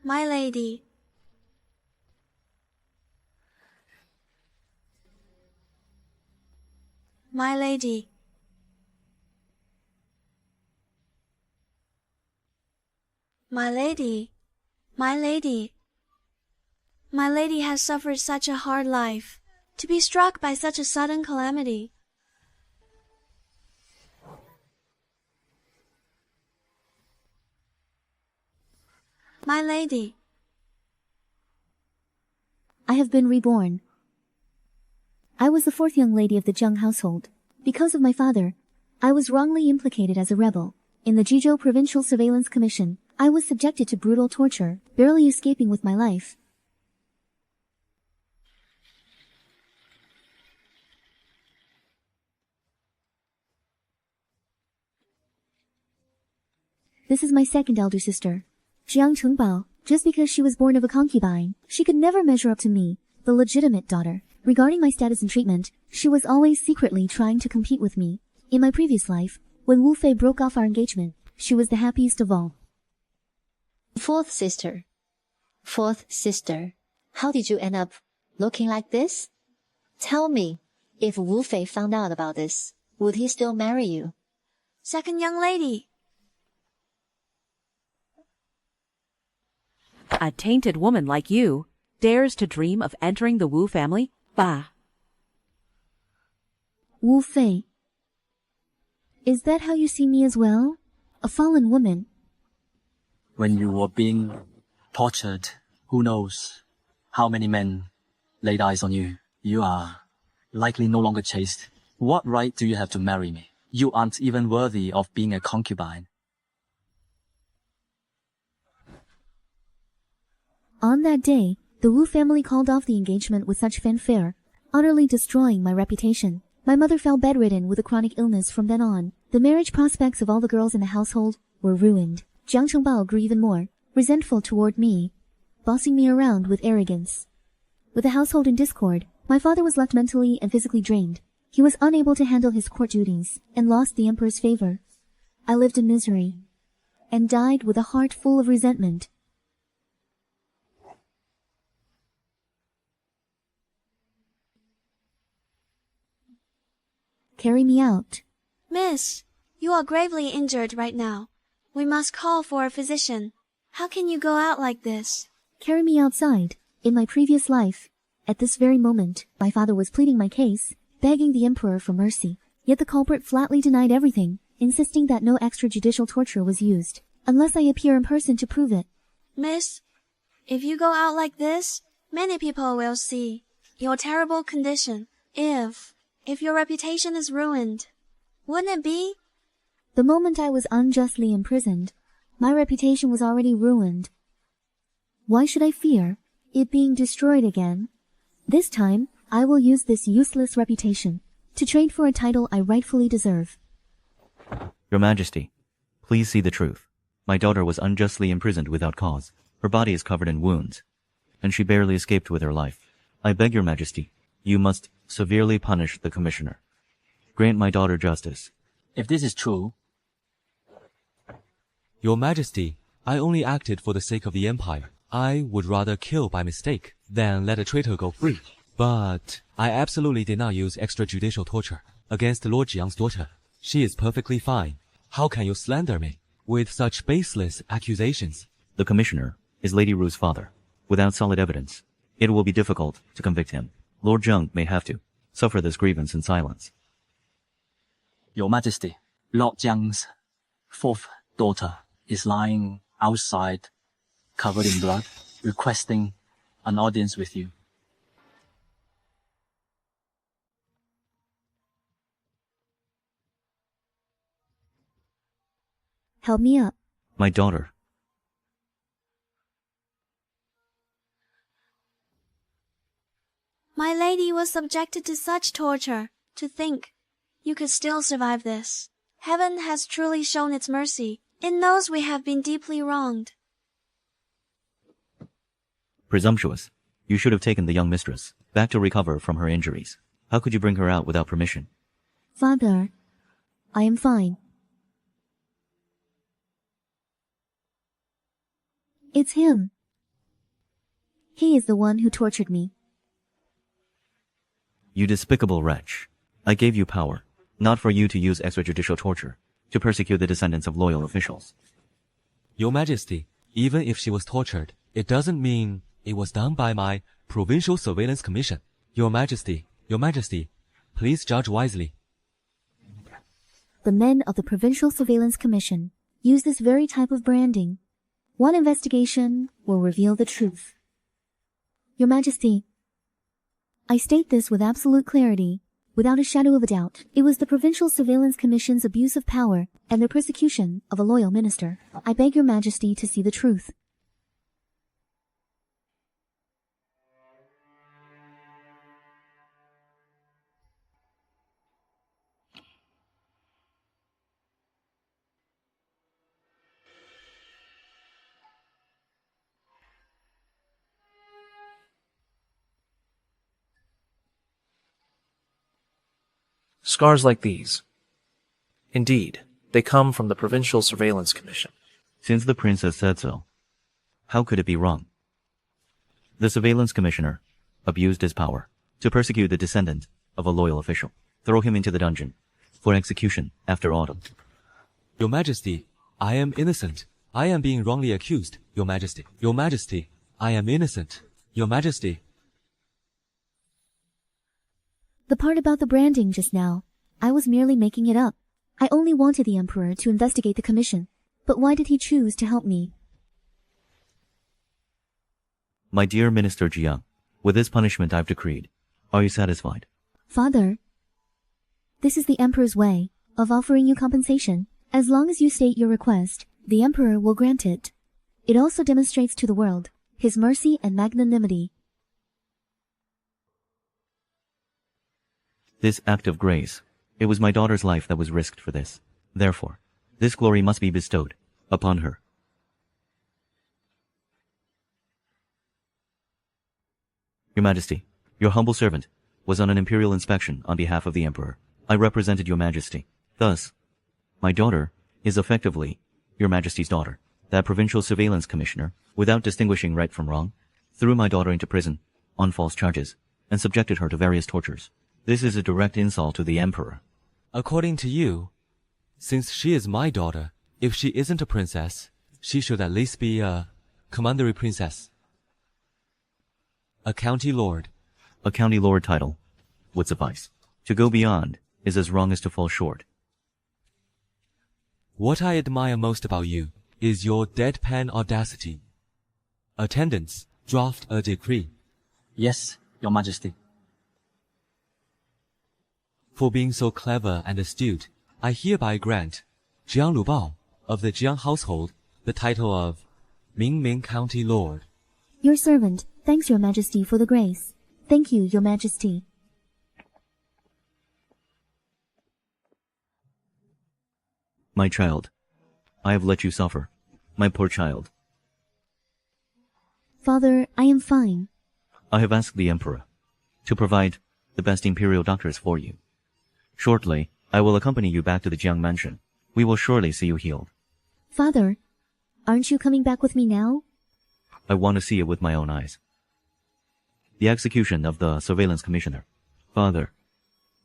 My lady. My lady. My lady. My lady. My lady has suffered such a hard life, to be struck by such a sudden calamity. My lady. I have been reborn. I was the fourth young lady of the Zheng household. Because of my father, I was wrongly implicated as a rebel. In the Jizhou Provincial Surveillance Commission, I was subjected to brutal torture, barely escaping with my life. This is my second elder sister, Jiang Chengbao. Just because she was born of a concubine, she could never measure up to me, the legitimate daughter. Regarding my status and treatment, she was always secretly trying to compete with me. In my previous life, when Wu Fei broke off our engagement, she was the happiest of all. Fourth sister. How did you end up looking like this? Tell me, if Wu Fei found out about this, would he still marry you? Second young lady. A tainted woman like you dares to dream of entering the Wu family? Bah! Wu Fei. Is that how you see me as well? A fallen woman? When you were being tortured, who knows how many men laid eyes on you. You are likely no longer chaste. What right do you have to marry me? You aren't even worthy of being a concubine. On that day, the Wu family called off the engagement with such fanfare, utterly destroying my reputation. My mother fell bedridden with a chronic illness from then on. The marriage prospects of all the girls in the household were ruined. Jiang Chengbao grew even more resentful toward me, bossing me around with arrogance. With the household in discord, my father was left mentally and physically drained. He was unable to handle his court duties and lost the emperor's favor. I lived in misery and died with a heart full of resentment. Carry me out. Miss, you are gravely injured right now. We must call for a physician. How can you go out like this? Carry me outside. In my previous life, at this very moment, my father was pleading my case, begging the emperor for mercy. Yet the culprit flatly denied everything, insisting that no extrajudicial torture was used, unless I appear in person to prove it. Miss, if you go out like this, many people will see your terrible condition. If your reputation is ruined, wouldn't it be? The moment I was unjustly imprisoned, my reputation was already ruined. Why should I fear it being destroyed again? This time, I will use this useless reputation to trade for a title I rightfully deserve. Your Majesty, please see the truth. My daughter was unjustly imprisoned without cause. Her body is covered in wounds, and she barely escaped with her life. I beg your Majesty, you must severely punish the commissioner. Grant my daughter justice. If this is true, Your Majesty, I only acted for the sake of the Empire. I would rather kill by mistake than let a traitor go free. But I absolutely did not use extrajudicial torture against Lord Jiang's daughter. She is perfectly fine. How can you slander me with such baseless accusations? The commissioner is Lady Ru's father. Without solid evidence, it will be difficult to convict him. Lord Zheng may have to suffer this grievance in silence. Your Majesty, Lord Jiang's fourth daughter is lying outside, covered in blood, requesting an audience with you. Help me up. My daughter. My lady was subjected to such torture. To think you could still survive this. Heaven has truly shown its mercy. It knows we have been deeply wronged. Presumptuous. You should have taken the young mistress back to recover from her injuries. How could you bring her out without permission? Father, I am fine. It's him. He is the one who tortured me. You despicable wretch. I gave you power, not for you to use extrajudicial torture to persecute the descendants of loyal officials. Your Majesty, even if she was tortured, it doesn't mean it was done by my Provincial Surveillance Commission. Your Majesty, please judge wisely. The men of the Provincial Surveillance Commission use this very type of branding. One investigation will reveal the truth. Your Majesty, I state this with absolute clarity, without a shadow of a doubt. It was the Provincial Surveillance Commission's abuse of power and their persecution of a loyal minister. I beg Your Majesty to see the truth. Scars like these. Indeed, they come from the Provincial Surveillance Commission. Since the princess said so, how could it be wrong? The surveillance commissioner abused his power to persecute the descendant of a loyal official, throw him into the dungeon for execution after autumn. Your Majesty, I am innocent. I am being wrongly accused, Your Majesty. Your Majesty, I am innocent. Your Majesty. The part about the branding just now, I was merely making it up. I only wanted the Emperor to investigate the commission. But why did he choose to help me? My dear Minister Jiang, with this punishment I've decreed, are you satisfied? Father, this is the Emperor's way of offering you compensation. As long as you state your request, the Emperor will grant it. It also demonstrates to the world his mercy and magnanimity. This act of grace, it was my daughter's life that was risked for this. Therefore, this glory must be bestowed upon her. Your Majesty, your humble servant was on an imperial inspection on behalf of the Emperor. I represented Your Majesty. Thus, my daughter is effectively Your Majesty's daughter. That provincial surveillance commissioner, without distinguishing right from wrong, threw my daughter into prison on false charges and subjected her to various tortures. This is a direct insult to the Emperor. According to you, since she is my daughter, if she isn't a princess, she should at least be a commandery princess. A county lord. A county lord title would suffice. To go beyond is as wrong as to fall short. What I admire most about you is your deadpan audacity. Attendants, draft a decree. Yes, Your Majesty. For being so clever and astute, I hereby grant Jiang Lubao of the Jiang household the title of Mingming County Lord. Your servant thanks Your Majesty for the grace. Thank you, Your Majesty. My child, I have let you suffer. My poor child. Father, I am fine. I have asked the Emperor to provide the best imperial doctors for you. Shortly, I will accompany you back to the Jiang mansion. We will surely see you healed. Father, aren't you coming back with me now? I want to see it with my own eyes. The execution of the surveillance commissioner, Father,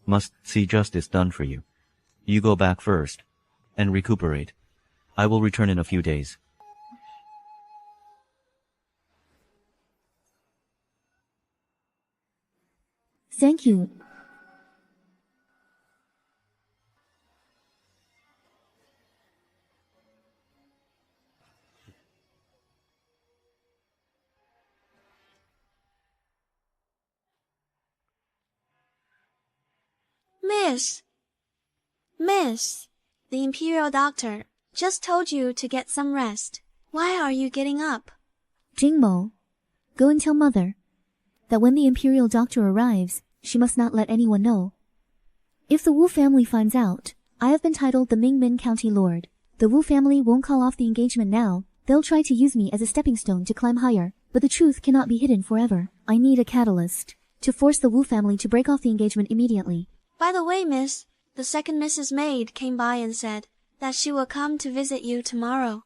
must see justice done for you. You go back first and recuperate. I will return in a few days. Thank you. Miss, the imperial doctor just told you to get some rest. Why are you getting up? Jingmo, go and tell Mother that when the imperial doctor arrives, she must not let anyone know. If the Wu family finds out, I have been titled the Mingmen County Lord. The Wu family won't call off the engagement now. They'll try to use me as a stepping stone to climb higher, but the truth cannot be hidden forever. I need a catalyst to force the Wu family to break off the engagement immediately. By the way, miss, the second Mrs. Maid came by and said that she will come to visit you tomorrow.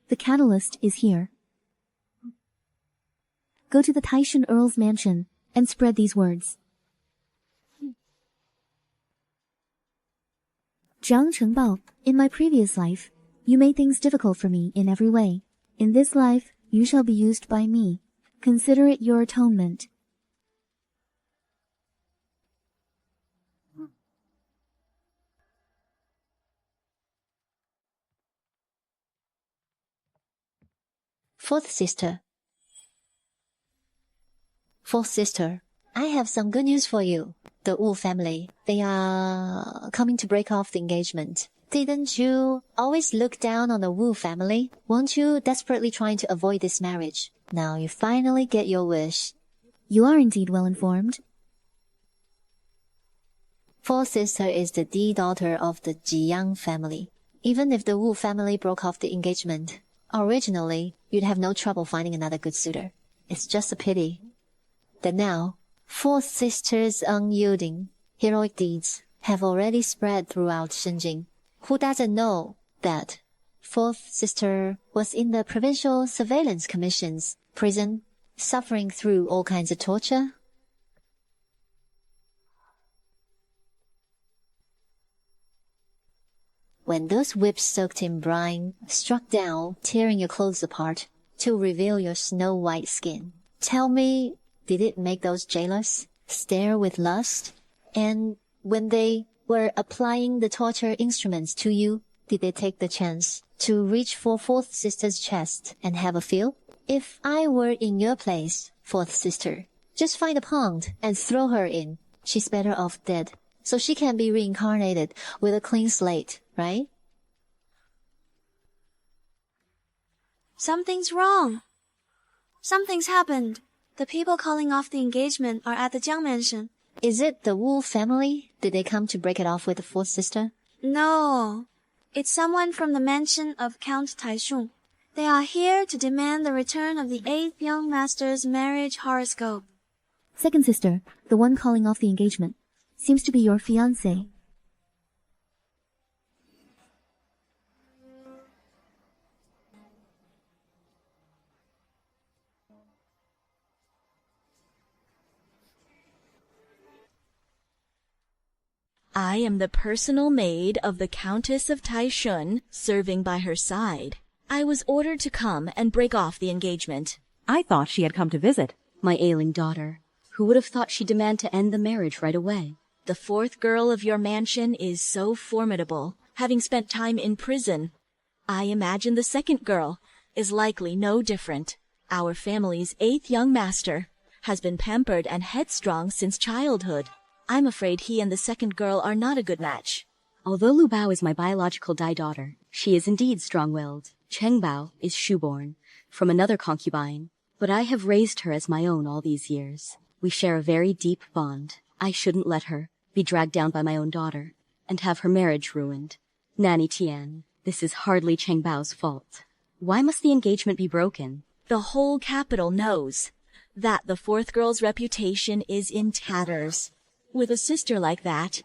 The catalyst is here. Go to the Taishan Earl's mansion and spread these words. Zhang Chengbao, in my previous life, you made things difficult for me in every way. In this life, you shall be used by me. Consider it your atonement. Fourth sister. Fourth sister, I have some good news for you. The Wu family, they are coming to break off the engagement. Didn't you always look down on the Wu family? Weren't you desperately trying to avoid this marriage? Now you finally get your wish. You are indeed well informed. Fourth sister is the daughter of the Jiyang family. Even if the Wu family broke off the engagement, originally, you'd have no trouble finding another good suitor. It's just a pity that now, fourth sister's unyielding, heroic deeds have already spread throughout Shenjing. Who doesn't know that fourth sister was in the Provincial Surveillance Commission's prison, suffering through all kinds of torture? When those whips soaked in brine struck down, tearing your clothes apart to reveal your snow-white skin, tell me, did it make those jailers stare with lust? And when they were applying the torture instruments to you, did they take the chance to reach for fourth sister's chest and have a feel? If I were in your place, fourth sister, just find a pond and throw her in. She's better off dead, so she can be reincarnated with a clean slate, right? Something's wrong. Something's happened. The people calling off the engagement are at the Jiang mansion. Is it the Wu family? Did they come to break it off with the fourth sister? No. It's someone from the mansion of Count Taishun. They are here to demand the return of the 8th young master's marriage horoscope. Second sister, the one calling off the engagement, seems to be your fiancé. I am the personal maid of the Countess of Taishun, serving by her side. I was ordered to come and break off the engagement. I thought she had come to visit. My ailing daughter. Who would have thought she'd demand to end the marriage right away? The fourth girl of your mansion is so formidable, having spent time in prison. I imagine the second girl is likely no different. Our family's 8th young master has been pampered and headstrong since childhood. I'm afraid he and the second girl are not a good match. Although Lu Bao is my biological daughter, she is indeed strong-willed. Cheng Bao is shoeborn, from another concubine, but I have raised her as my own all these years. We share a very deep bond. I shouldn't let her be dragged down by my own daughter and have her marriage ruined. Nanny Tian, this is hardly Cheng Bao's fault. Why must the engagement be broken? The whole capital knows that the fourth girl's reputation is in tatters. With a sister like that,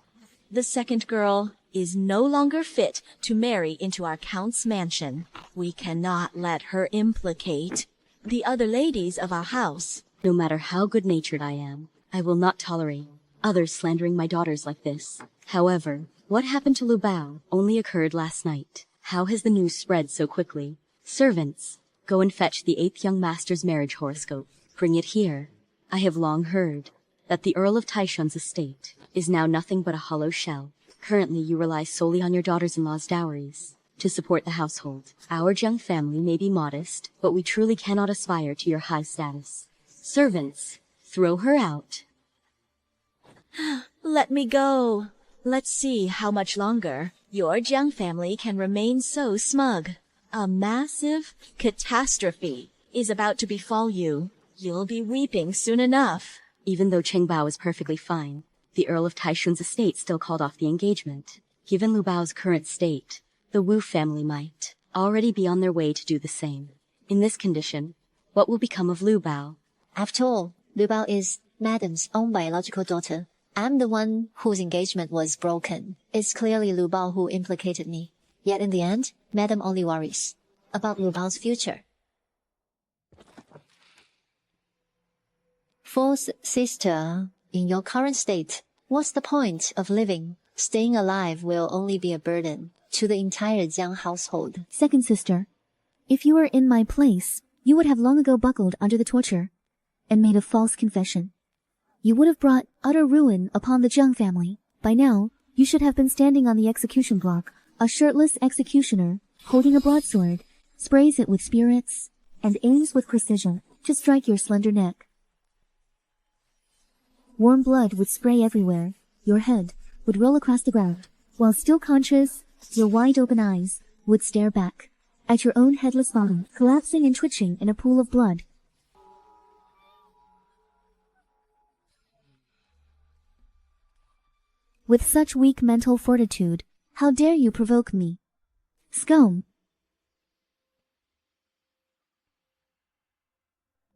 the second girl is no longer fit to marry into our count's mansion. We cannot let her implicate the other ladies of our house. No matter how good-natured I am, I will not tolerate others slandering my daughters like this. However, what happened to Lu Bao only occurred last night. How has the news spread so quickly? Servants, go and fetch the 8th young master's marriage horoscope. Bring it here. I have long heard that the Earl of Taishun's estate is now nothing but a hollow shell. Currently, you rely solely on your daughters-in-law's dowries to support the household. Our Jiang family may be modest, but we truly cannot aspire to your high status. Servants, throw her out. Let me go. Let's see how much longer your Jiang family can remain so smug. A massive catastrophe is about to befall you. You'll be weeping soon enough. Even though Cheng Bao is perfectly fine, the Earl of Taishun's estate still called off the engagement. Given Lu Bao's current state, the Wu family might already be on their way to do the same. In this condition, what will become of Lu Bao? After all, Lu Bao is Madam's own biological daughter. I'm the one whose engagement was broken. It's clearly Lu Bao who implicated me. Yet in the end, Madam only worries about Lu Bao's future. Fourth sister, in your current state, what's the point of living? Staying alive will only be a burden to the entire Jiang household. Second sister, if you were in my place, you would have long ago buckled under the torture and made a false confession. You would have brought utter ruin upon the Jiang family. By now, you should have been standing on the execution block. A shirtless executioner, holding a broadsword, sprays it with spirits and aims with precision to strike your slender neck. Warm blood would spray everywhere. Your head would roll across the ground. While still conscious, your wide-open eyes would stare back at your own headless body, collapsing and twitching in a pool of blood. With such weak mental fortitude, how dare you provoke me? Scum!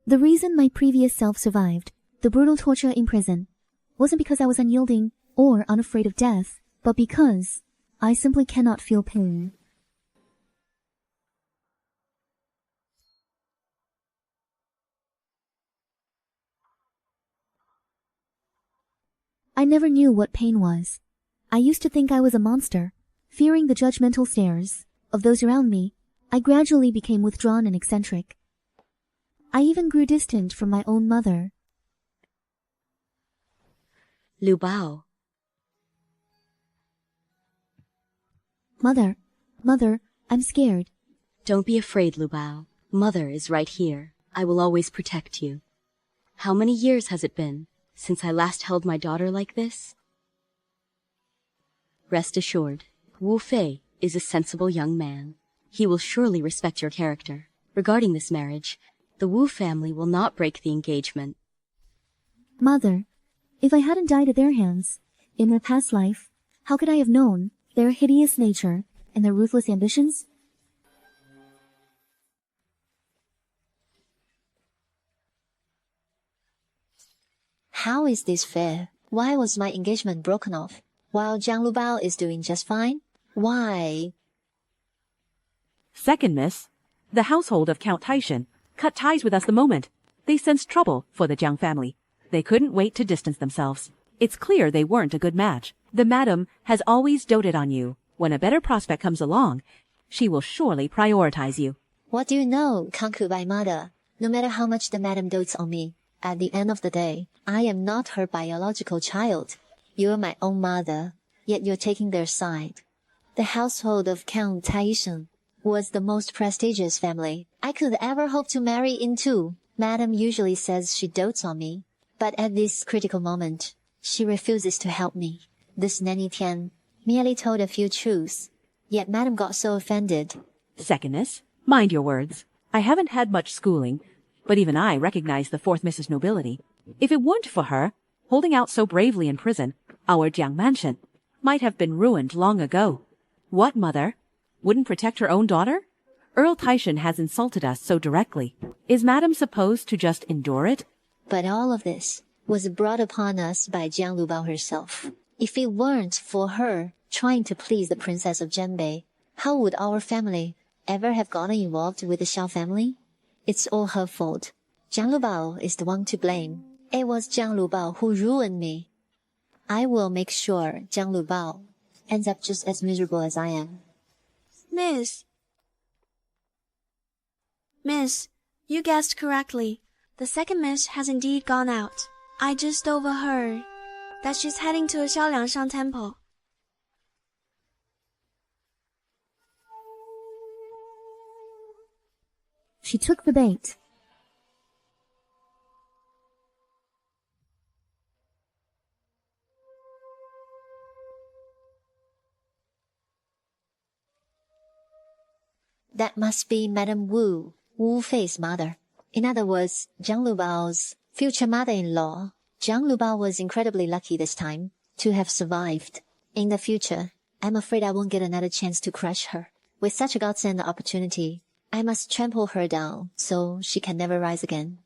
The reason my previous self survived the brutal torture in prison wasn't because I was unyielding or unafraid of death, but because I simply cannot feel pain. I never knew what pain was. I used to think I was a monster. Fearing the judgmental stares of those around me, I gradually became withdrawn and eccentric. I even grew distant from my own mother. Lu Bao. Mother, I'm scared. Don't be afraid, Lu Bao. Mother is right here. I will always protect you. How many years has it been since I last held my daughter like this? Rest assured, Wu Fei is a sensible young man. He will surely respect your character. Regarding this marriage, the Wu family will not break the engagement. Mother, if I hadn't died at their hands, in my past life, how could I have known their hideous nature and their ruthless ambitions? How is this fair? Why was my engagement broken off, while Jiang Lubao is doing just fine? Why? Second, miss, the household of Count Taishan cut ties with us the moment they sensed trouble for the Jiang family. They couldn't wait to distance themselves. It's clear they weren't a good match. The madam has always doted on you. When a better prospect comes along, she will surely prioritize you. What do you know, concubine mother? No matter how much the madam dotes on me, at the end of the day, I am not her biological child. You're my own mother, yet you're taking their side. The household of Count Taishan was the most prestigious family I could ever hope to marry into. Madam usually says she dotes on me, but at this critical moment, she refuses to help me. This Nanny Tian merely told a few truths, yet Madam got so offended. Secondness, mind your words. I haven't had much schooling, but even I recognize the fourth Mrs. Nobility. If it weren't for her, holding out so bravely in prison, our Jiang mansion might have been ruined long ago. What mother wouldn't protect her own daughter? Earl Taishan has insulted us so directly. Is Madam supposed to just endure it? But all of this was brought upon us by Jiang Lubao herself. If it weren't for her trying to please the Princess of Zhenbei, how would our family ever have gotten involved with the Xiao family? It's all her fault. Jiang Lubao is the one to blame. It was Jiang Lubao who ruined me. I will make sure Jiang Lubao ends up just as miserable as I am. Miss, you guessed correctly. The second miss has indeed gone out. I just overheard that she's heading to a Xiaoliangshan temple. She took the bait. That must be Madame Wu, Wu Fei's mother. In other words, Jiang Lubao's future mother-in-law. Jiang Lubao was incredibly lucky this time to have survived. In the future, I'm afraid I won't get another chance to crush her. With such a godsend opportunity, I must trample her down so she can never rise again.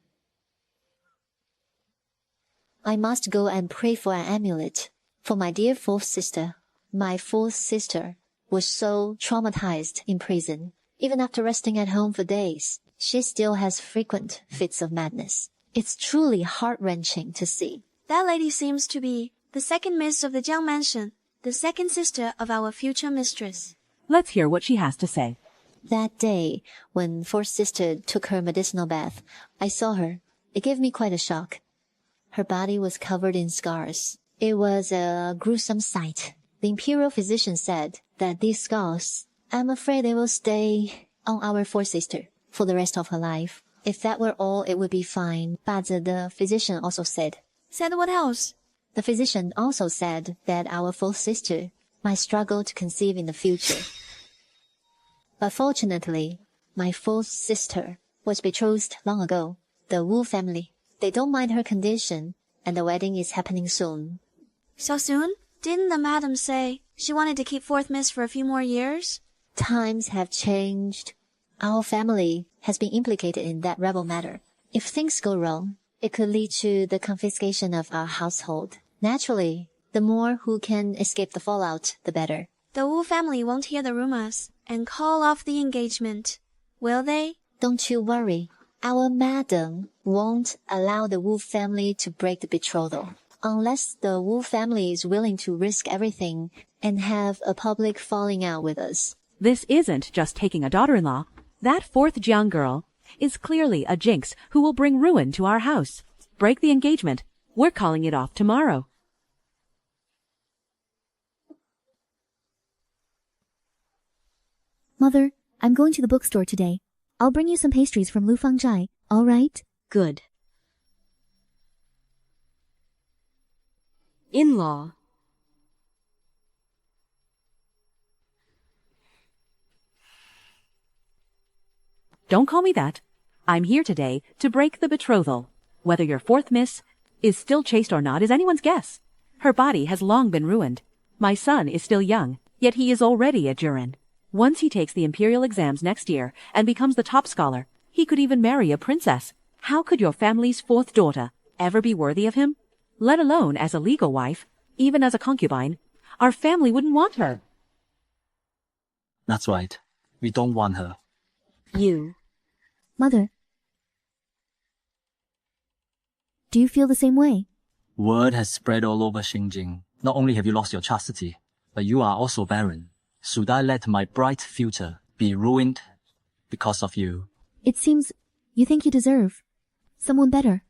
I must go and pray for an amulet for my dear fourth sister. My fourth sister was so traumatized in prison. Even after resting at home for days, she still has frequent fits of madness. It's truly heart-wrenching to see. That lady seems to be the second miss of the Jiang mansion, the second sister of our future mistress. Let's hear what she has to say. That day, when fourth sister took her medicinal bath, I saw her. It gave me quite a shock. Her body was covered in scars. It was a gruesome sight. The imperial physician said that these scars, I'm afraid they will stay on our fourth sister for the rest of her life. If that were all, it would be fine. But the physician also said. Said what else? The physician also said that our fourth sister might struggle to conceive in the future. But fortunately, my fourth sister was betrothed long ago. The Wu family. They don't mind her condition, and the wedding is happening soon. So soon? Didn't the madam say she wanted to keep fourth miss for a few more years? Times have changed. Our family has been implicated in that rebel matter. If things go wrong, it could lead to the confiscation of our household. Naturally, the more who can escape the fallout, the better. The Wu family won't hear the rumors and call off the engagement, will they? Don't you worry. Our madam won't allow the Wu family to break the betrothal, unless the Wu family is willing to risk everything and have a public falling out with us. This isn't just taking a daughter-in-law. That fourth Jiang girl is clearly a jinx who will bring ruin to our house. Break the engagement. We're calling it off tomorrow. Mother, I'm going to the bookstore today. I'll bring you some pastries from Lu Fangjai, all right? Good. In-law. Don't call me that. I'm here today to break the betrothal. Whether your fourth miss is still chaste or not is anyone's guess. Her body has long been ruined. My son is still young, yet he is already a Jurin. Once he takes the imperial exams next year and becomes the top scholar, he could even marry a princess. How could your family's fourth daughter ever be worthy of him? Let alone as a legal wife, even as a concubine. Our family wouldn't want her. That's right. We don't want her. You. Mother. Do you feel the same way? Word has spread all over Xinjing. Not only have you lost your chastity, but you are also barren. Should I let my bright future be ruined because of you? It seems you think you deserve someone better.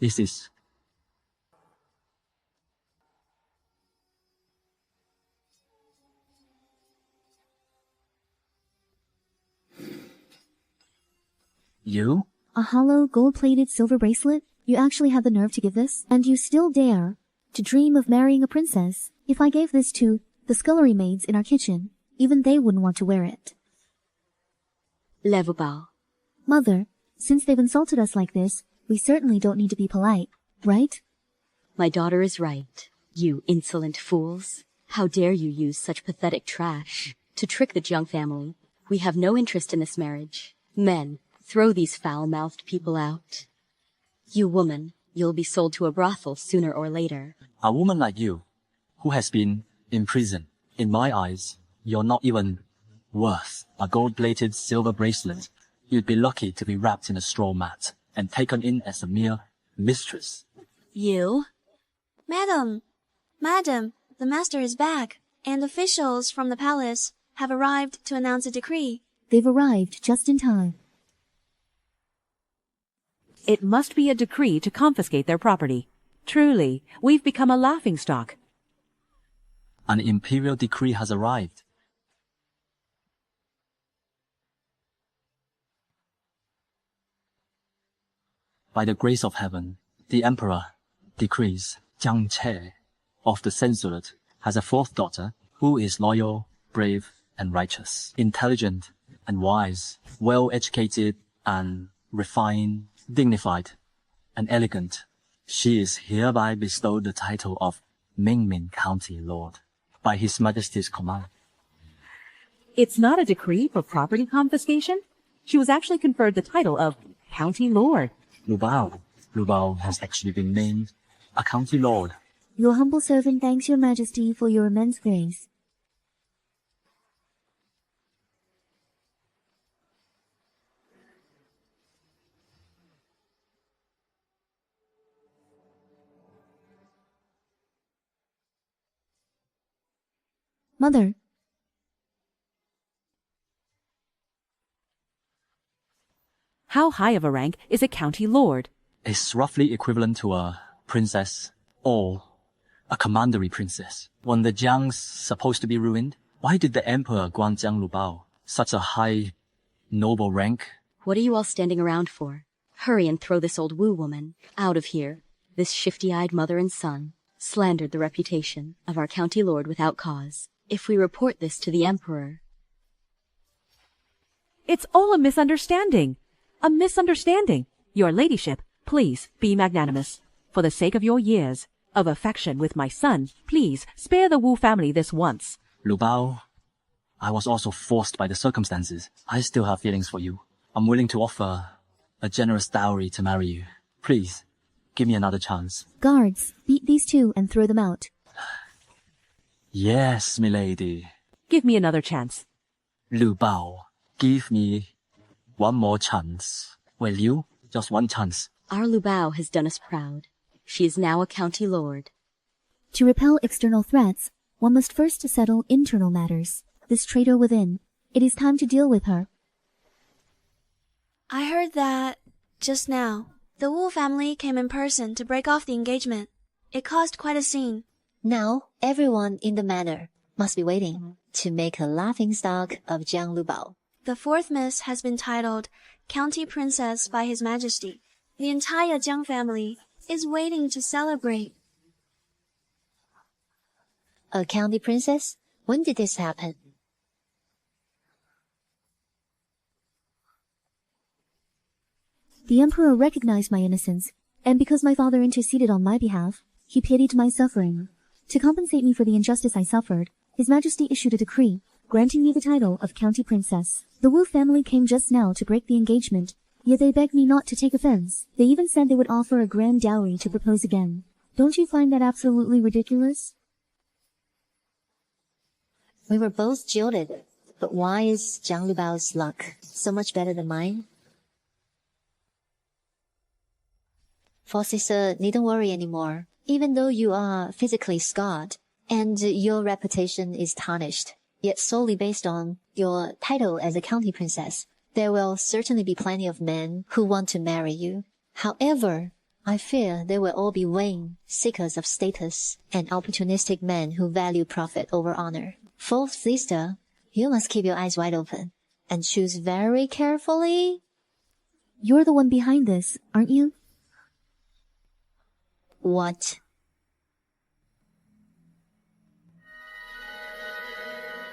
This is... You? A hollow, gold-plated silver bracelet? You actually have the nerve to give this? And you still dare to dream of marrying a princess? If I gave this to the scullery maids in our kitchen, even they wouldn't want to wear it. Level bow. Mother, since they've insulted us like this, we certainly don't need to be polite, right? My daughter is right. You insolent fools. How dare you use such pathetic trash to trick the Jiang family? We have no interest in this marriage. Men, throw these foul-mouthed people out. You woman, you'll be sold to a brothel sooner or later. A woman like you, who has been in prison, in my eyes, you're not even worth a gold-plated silver bracelet. You'd be lucky to be wrapped in a straw mat and taken in as a mere mistress. You? Madam, the master is back, and officials from the palace have arrived to announce a decree. They've arrived just in time. It must be a decree to confiscate their property. Truly, we've become a laughingstock. An imperial decree has arrived. By the grace of heaven, the emperor decrees Jiang Che of the censorate has a fourth daughter who is loyal, brave, and righteous, intelligent and wise, well-educated and refined, dignified and elegant. She is hereby bestowed the title of Mingmin County Lord by His Majesty's command. It's not a decree for property confiscation. She was actually conferred the title of County Lord. Lu Bao has actually been named a County Lord. Your humble servant thanks your majesty for your immense grace. Mother. How high of a rank is a county lord? It's roughly equivalent to a princess or a commandery princess. When the Jiang's supposed to be ruined, why did the emperor grant Jiang Lu Bao such a high, noble rank? What are you all standing around for? Hurry and throw this old Wu woman out of here. This shifty-eyed mother and son slandered the reputation of our county lord without cause. If we report this to the emperor... It's all a misunderstanding. A misunderstanding. Your ladyship, please be magnanimous. For the sake of your years of affection with my son, please spare the Wu family this once. Lu Bao, I was also forced by the circumstances. I still have feelings for you. I'm willing to offer a generous dowry to marry you. Please, give me another chance. Guards, beat these two and throw them out. Yes, milady. Give me another chance. Lu Bao, give me one more chance. Will you? Just one chance. Our Lu Bao has done us proud. She is now a county lord. To repel external threats, one must first settle internal matters. This traitor within, it is time to deal with her. I heard that just now. The Wu family came in person to break off the engagement. It caused quite a scene. Now, everyone in the manor must be waiting to make a laughingstock of Jiang Lu Bao. The fourth miss has been titled County Princess by His Majesty. The entire Jiang family is waiting to celebrate. A county princess? When did this happen? The emperor recognized my innocence, and because my father interceded on my behalf, he pitied my suffering. To compensate me for the injustice I suffered, His Majesty issued a decree, granting me the title of County Princess. The Wu family came just now to break the engagement, yet they begged me not to take offense. They even said they would offer a grand dowry to propose again. Don't you find that absolutely ridiculous? We were both jilted, but why is Jiang Lu Bao's luck so much better than mine? For sister, needn't worry anymore. Even though you are physically scarred, and your reputation is tarnished, yet solely based on your title as a county princess, there will certainly be plenty of men who want to marry you. However, I fear they will all be vain, seekers of status, and opportunistic men who value profit over honor. Fourth sister, you must keep your eyes wide open, and choose very carefully. You're the one behind this, aren't you? What?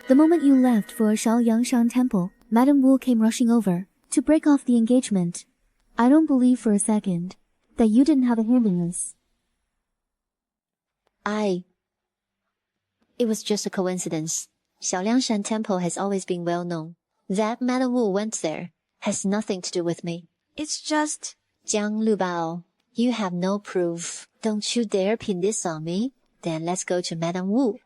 The moment you left for Shaoyangshan Temple, Madame Wu came rushing over to break off the engagement. I don't believe for a second that you didn't have a hand in this. It was just a coincidence. Xiaoliangshan Temple has always been well known. That Madame Wu went there has nothing to do with me. It's just... Jiang Lu Bao, you have no proof. Don't you dare pin this on me. Then let's go to Madame Wu.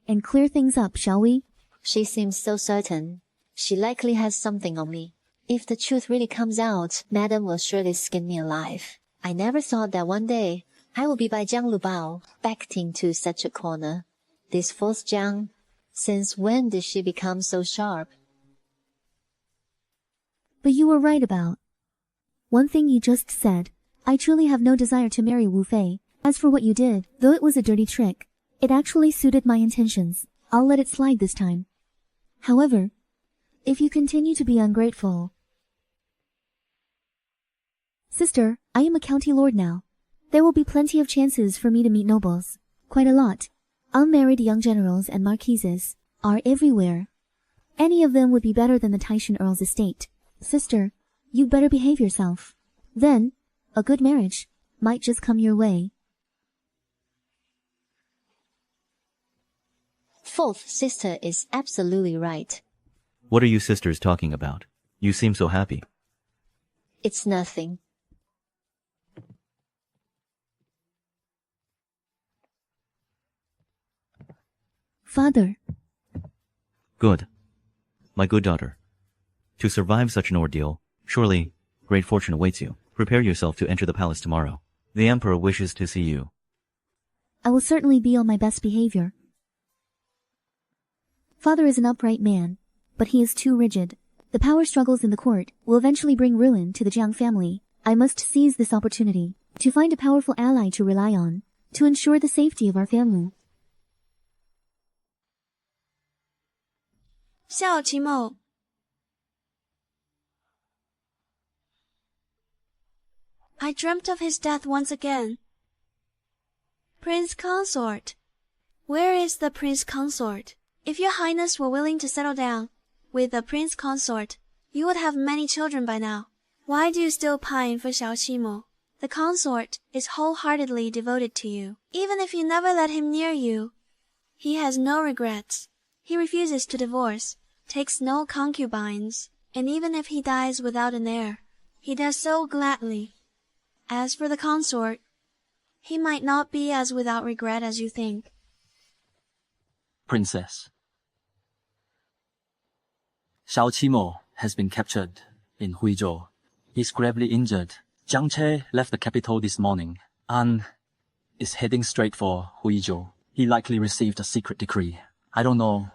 And clear things up, shall we? She seems so certain. She likely has something on me. If the truth really comes out, Madame will surely skin me alive. I never thought that one day I will be by Jiang Lu Bao, backed into such a corner. This fourth Jiang, since when did she become so sharp? But you were right about one thing you just said. I truly have no desire to marry Wu Fei. As for what you did, though it was a dirty trick, it actually suited my intentions. I'll let it slide this time. However, if you continue to be ungrateful... Sister, I am a county lord now. There will be plenty of chances for me to meet nobles. Quite a lot. Unmarried young generals and marquises are everywhere. Any of them would be better than the Taishan Earl's estate. Sister, you'd better behave yourself. Then, a good marriage might just come your way. Fourth sister is absolutely right. What are you sisters talking about? You seem so happy. It's nothing. Father, Good. My good daughter. To survive such an ordeal, surely great fortune awaits you. Prepare yourself to enter the palace tomorrow. The emperor wishes to see you. I will certainly be on my best behavior. Father is an upright man, but he is too rigid. The power struggles in the court will eventually bring ruin to the Jiang family. I must seize this opportunity to find a powerful ally to rely on, to ensure the safety of our family. 孝其某 I dreamt of his death once again. Prince Consort. Where is the Prince Consort? If your highness were willing to settle down with the Prince Consort, you would have many children by now. Why do you still pine for Xiao Qimo? The consort is wholeheartedly devoted to you. Even if you never let him near you, he has no regrets. He refuses to divorce, takes no concubines, and even if he dies without an heir, he does so gladly. As for the consort, he might not be as without regret as you think. Princess, Xiao Qimo has been captured in Huizhou. He's gravely injured. Jiang Che left the capital this morning and is heading straight for Huizhou. He likely received a secret decree. I don't know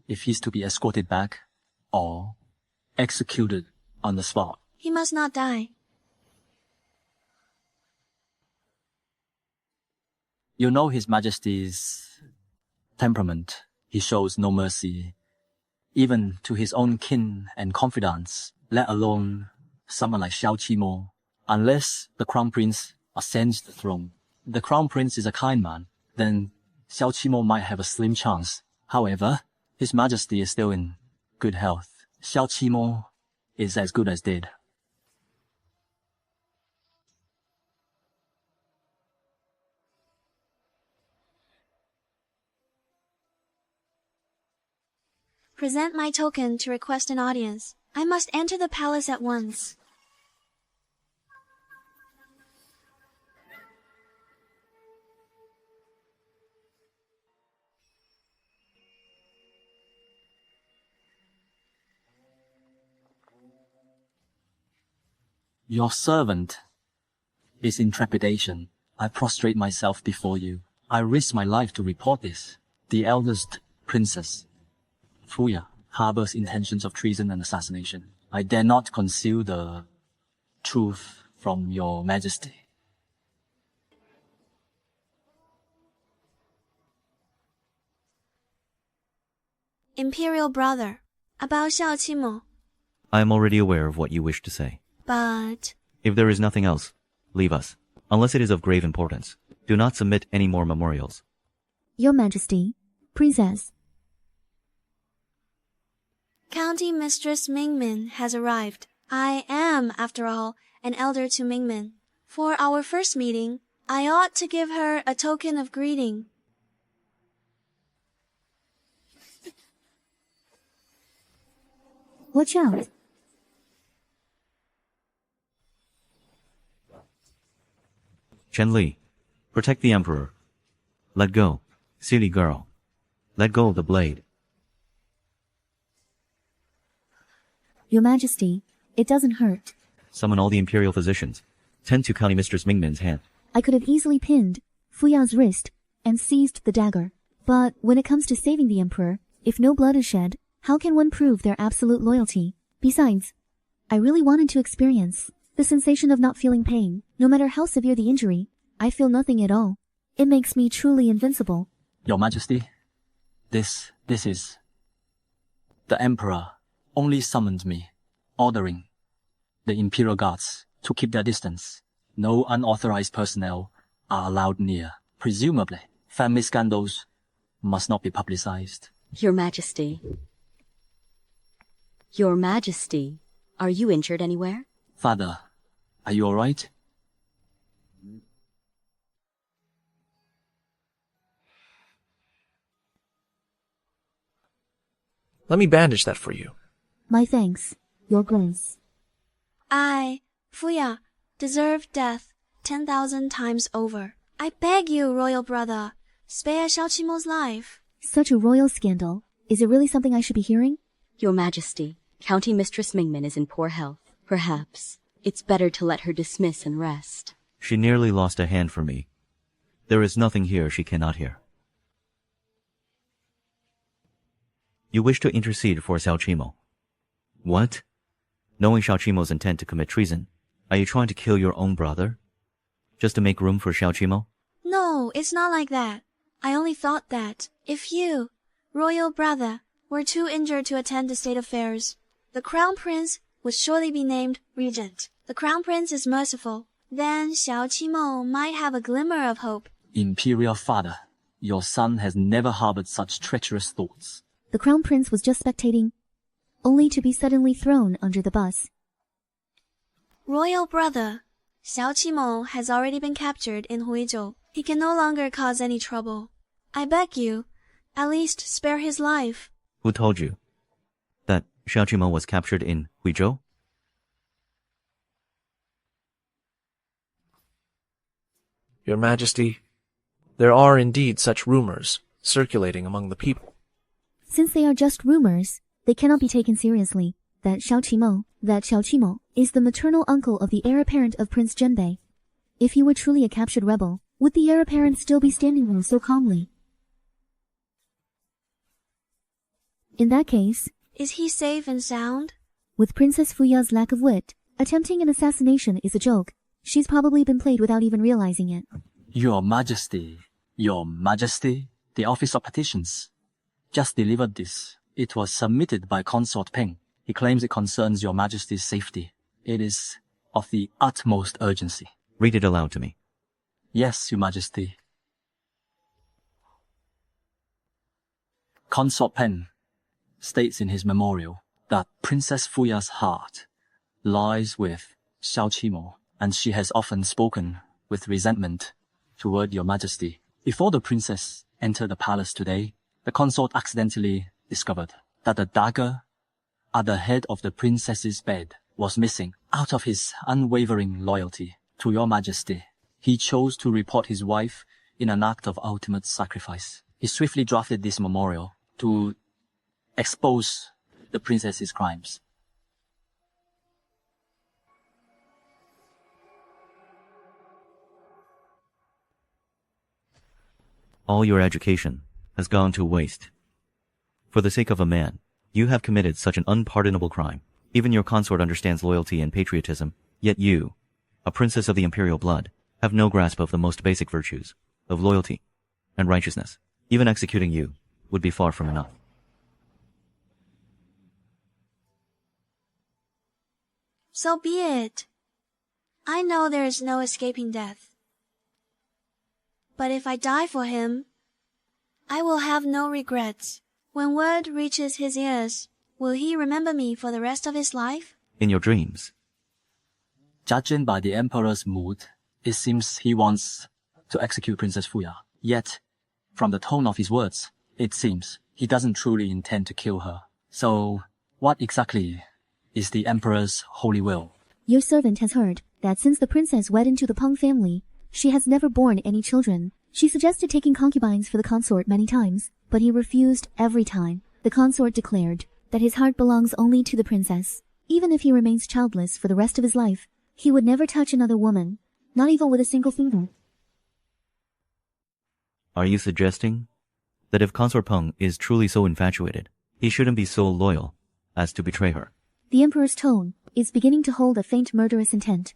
if he's to be escorted back or executed on the spot. He must not die. You know His Majesty's temperament. He shows no mercy, even to his own kin and confidants, let alone someone like Xiao Qimo. Unless the Crown Prince ascends the throne, the Crown Prince is a kind man, then Xiao Qimo might have a slim chance. However, His Majesty is still in good health. Xiao Qimo is as good as dead. Present my token to request an audience. I must enter the palace at once. Your servant is in trepidation. I prostrate myself before you. I risk my life to report this. The eldest princess, Fuya, harbors intentions of treason and assassination. I dare not conceal the truth from your majesty. Imperial brother, about Xiao Qimo. I am already aware of what you wish to say. But If there is nothing else, leave us. Unless it is of grave importance, do not submit any more memorials. Your Majesty, Princess. County Mistress Mingmin has arrived. I am, after all, an elder to Mingmin. For our first meeting, I ought to give her a token of greeting. Watch out. Chen Li, protect the emperor. Let go, silly girl. Let go of the blade. Your Majesty, it doesn't hurt. Summon all the imperial physicians. Tend to County Mistress Mingmin's hand. I could have easily pinned Fuya's wrist and seized the dagger. But when it comes to saving the emperor, if no blood is shed, how can one prove their absolute loyalty? Besides, I really wanted to experience the sensation of not feeling pain. No matter how severe the injury, I feel nothing at all. It makes me truly invincible. Your Majesty, this is... The Emperor only summoned me, ordering the Imperial Guards to keep their distance. No unauthorized personnel are allowed near. Presumably, family scandals must not be publicized. Your Majesty. Your Majesty, are you injured anywhere? Father, are you all right? Let me bandage that for you. My thanks, Your Grace. I, Fuya, deserve death 10,000 times over. I beg you, royal brother, spare Xiao Qimo's life. Such a royal scandal. Is it really something I should be hearing? Your Majesty, County Mistress Mingman is in poor health. Perhaps it's better to let her dismiss and rest. She nearly lost a hand for me. There is nothing here she cannot hear. You wish to intercede for Xiao Qimo. What? Knowing Xiao Qimo's intent to commit treason, are you trying to kill your own brother? Just to make room for Xiao Qimo? No, it's not like that. I only thought that if you, royal brother, were too injured to attend the state affairs, the crown prince would surely be named regent. The crown prince is merciful. Then Xiao Qimo might have a glimmer of hope. Imperial father, your son has never harbored such treacherous thoughts. The crown prince was just spectating, only to be suddenly thrown under the bus. Royal brother, Xiao Qimo has already been captured in Huizhou. He can no longer cause any trouble. I beg you, at least spare his life. Who told you that Xiao Qimo was captured in Huizhou? Your Majesty, there are indeed such rumors circulating among the people. Since they are just rumors, they cannot be taken seriously. That Xiao Qimo is the maternal uncle of the heir apparent of Prince Zhenbei. If he were truly a captured rebel, would the heir apparent still be standing there so calmly? In that case, is he safe and sound? With Princess Fuya's lack of wit, attempting an assassination is a joke. She's probably been played without even realizing it. Your Majesty, the Office of Petitions just delivered this. It was submitted by Consort Peng. He claims it concerns Your Majesty's safety. It is of the utmost urgency. Read it aloud to me. Yes, Your Majesty. Consort Peng states in his memorial that Princess Fuya's heart lies with Xiao Qimo, and she has often spoken with resentment toward Your Majesty. Before the princess entered the palace today, the consort accidentally discovered that the dagger at the head of the princess's bed was missing. Out of his unwavering loyalty to Your Majesty, he chose to report his wife in an act of ultimate sacrifice. He swiftly drafted this memorial to expose the princess's crimes. All your education has gone to waste. For the sake of a man, you have committed such an unpardonable crime. Even your consort understands loyalty and patriotism, yet you, a princess of the imperial blood, have no grasp of the most basic virtues, of loyalty and righteousness. Even executing you would be far from enough. So be it. I know there is no escaping death. But if I die for him, I will have no regrets. When word reaches his ears, will he remember me for the rest of his life? In your dreams. Judging by the Emperor's mood, it seems he wants to execute Princess Fuya. Yet, from the tone of his words, it seems he doesn't truly intend to kill her. So, what exactly is the Emperor's holy will? Your servant has heard that since the princess wed into the Peng family, she has never borne any children. She suggested taking concubines for the consort many times, but he refused every time. The consort declared that his heart belongs only to the princess. Even if he remains childless for the rest of his life, he would never touch another woman, not even with a single finger. Are you suggesting that if Consort Peng is truly so infatuated, he shouldn't be so loyal as to betray her? The Emperor's tone is beginning to hold a faint murderous intent.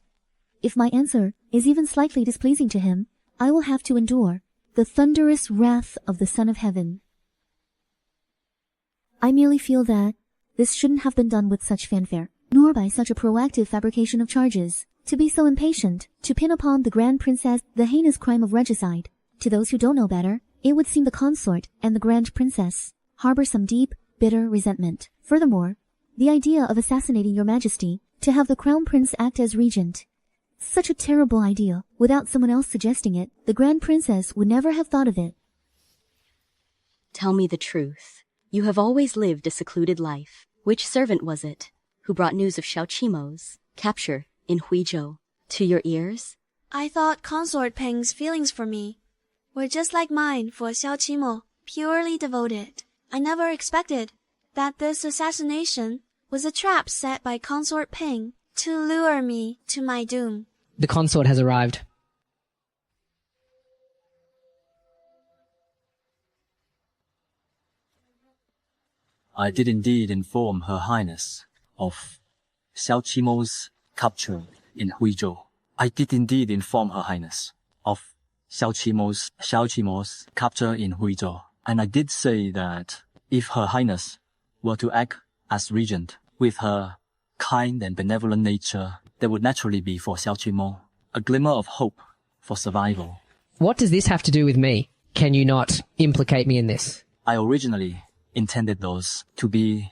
If my answer is even slightly displeasing to him, I will have to endure the thunderous wrath of the Son of Heaven. I merely feel that this shouldn't have been done with such fanfare, nor by such a proactive fabrication of charges. To be so impatient, to pin upon the Grand Princess the heinous crime of regicide. To those who don't know better, it would seem the consort and the Grand Princess harbor some deep, bitter resentment. Furthermore, the idea of assassinating Your Majesty, to have the Crown Prince act as regent, such a terrible idea. Without someone else suggesting it, the Grand Princess would never have thought of it. Tell me the truth. You have always lived a secluded life. Which servant was it who brought news of Xiao Qimo's capture in Huizhou to your ears? I thought Consort Peng's feelings for me were just like mine for Xiao Qimo, purely devoted. I never expected that this assassination was a trap set by Consort Peng to lure me to my doom. The consort has arrived. I did indeed inform Her Highness of Xiao Qimo's capture in Huizhou. I did indeed inform Her Highness of Xiao Qimo's capture in Huizhou. And I did say that if Her Highness were to act as regent with her kind and benevolent nature, there would naturally be for Xiao Qimo a glimmer of hope for survival. What does this have to do with me? Can you not implicate me in this? I originally intended those to be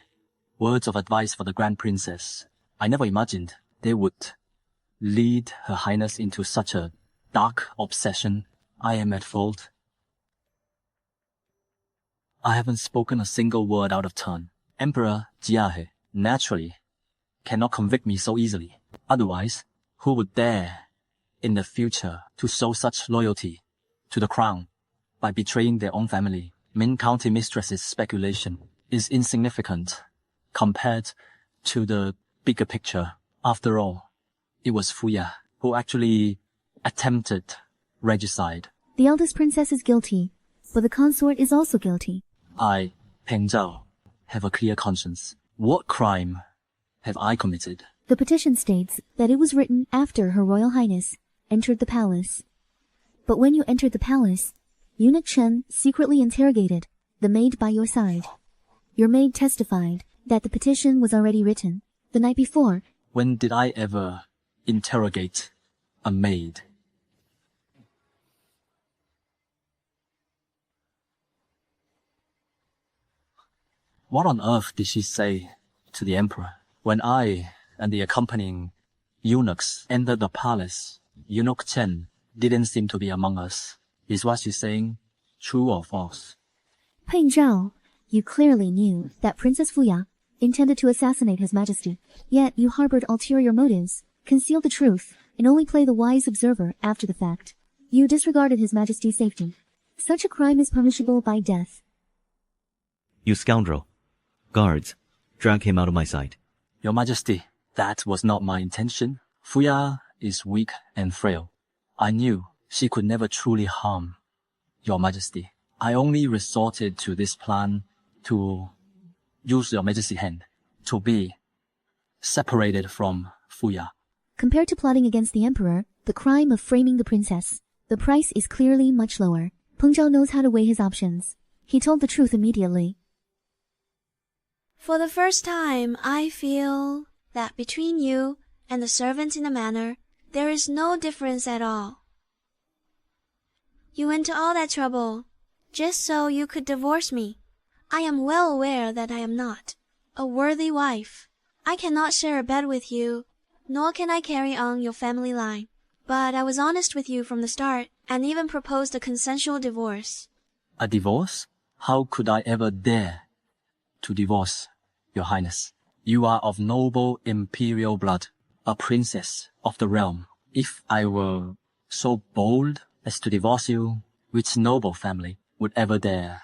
words of advice for the Grand Princess. I never imagined they would lead Her Highness into such a dark obsession. I am at fault. I haven't spoken a single word out of turn. Emperor Jiahe naturally cannot convict me so easily. Otherwise, who would dare in the future to show such loyalty to the crown by betraying their own family? Min County Mistress's speculation is insignificant compared to the bigger picture. After all, it was Fuya who actually attempted regicide. The eldest princess is guilty, but the consort is also guilty. I, Peng Zhao, have a clear conscience. What crime have I committed? The petition states that it was written after Her Royal Highness entered the palace. But when you entered the palace, Eunuch Chen secretly interrogated the maid by your side. Your maid testified that the petition was already written the night before. When did I ever interrogate a maid? What on earth did she say to the emperor? When I and the accompanying eunuchs entered the palace, Eunuch Chen didn't seem to be among us. Is what she's saying true or false? Peng Zhao, you clearly knew that Princess Fuya intended to assassinate His Majesty, yet you harbored ulterior motives, concealed the truth, and only played the wise observer after the fact. You disregarded His Majesty's safety. Such a crime is punishable by death. You scoundrel. Guards, drag him out of my sight. Your Majesty, that was not my intention. Fuya is weak and frail. I knew she could never truly harm Your Majesty. I only resorted to this plan to use Your Majesty's hand to be separated from Fuya. Compared to plotting against the emperor, the crime of framing the princess, the price is clearly much lower. Peng Zhao knows how to weigh his options. He told the truth immediately. For the first time, I feel that between you and the servants in the manor, there is no difference at all. You went to all that trouble just so you could divorce me. I am well aware that I am not a worthy wife. I cannot share a bed with you, nor can I carry on your family line. But I was honest with you from the start and even proposed a consensual divorce. A divorce? How could I ever dare to divorce Your Highness? You are of noble imperial blood, a princess of the realm. If I were so bold as to divorce you, which noble family would ever dare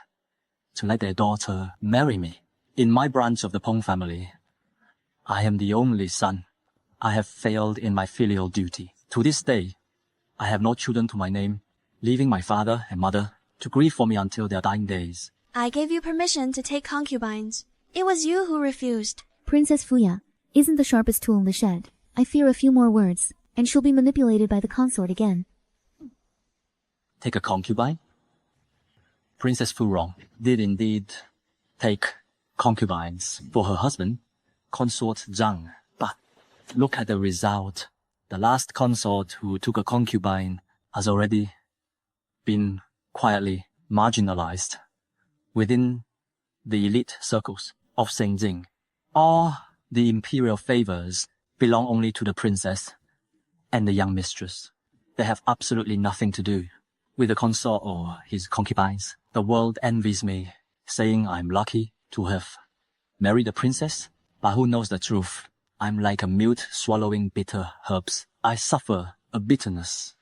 to let their daughter marry me? In my branch of the Peng family, I am the only son. I have failed in my filial duty. To this day, I have no children to my name, leaving my father and mother to grieve for me until their dying days. I gave you permission to take concubines. It was you who refused. Princess Fuya isn't the sharpest tool in the shed. I fear a few more words, and she'll be manipulated by the consort again. Take a concubine? Princess Furong did indeed take concubines for her husband, Consort Zhang. But look at the result. The last consort who took a concubine has already been quietly marginalized within the elite circles of Xingjing. All the imperial favors belong only to the princess and the young mistress. They have absolutely nothing to do with the consort or his concubines. The world envies me, saying I'm lucky to have married a princess, but who knows the truth? I'm like a mute swallowing bitter herbs. I suffer a bitterness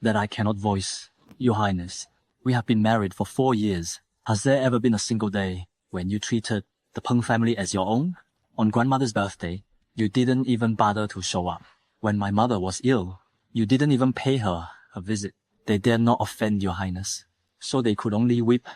that I cannot voice. Your Highness, we have been married for 4 years. Has there ever been a single day when you treated the Peng family as your own? On grandmother's birthday, you didn't even bother to show up. When my mother was ill, you didn't even pay her a visit. They dared not offend your Highness, so they could only weep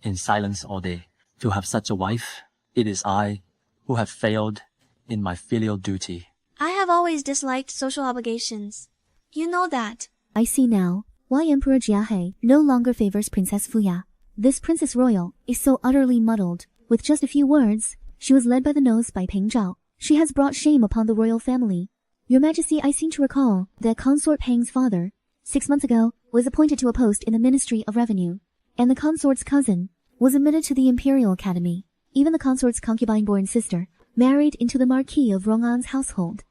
in silence all day. To have such a wife, it is I who have failed in my filial duty. I have always disliked social obligations. You know that. I see now why Emperor Jiahe no longer favors Princess Fuya. This Princess Royal is so utterly muddled. With just a few words, she was led by the nose by Peng Zhao. She has brought shame upon the royal family. Your Majesty, I seem to recall that Consort Peng's father, 6 months ago, was appointed to a post in the Ministry of Revenue, and the consort's cousin was admitted to the Imperial Academy. Even the consort's concubine-born sister married into the Marquis of Rong'an's household.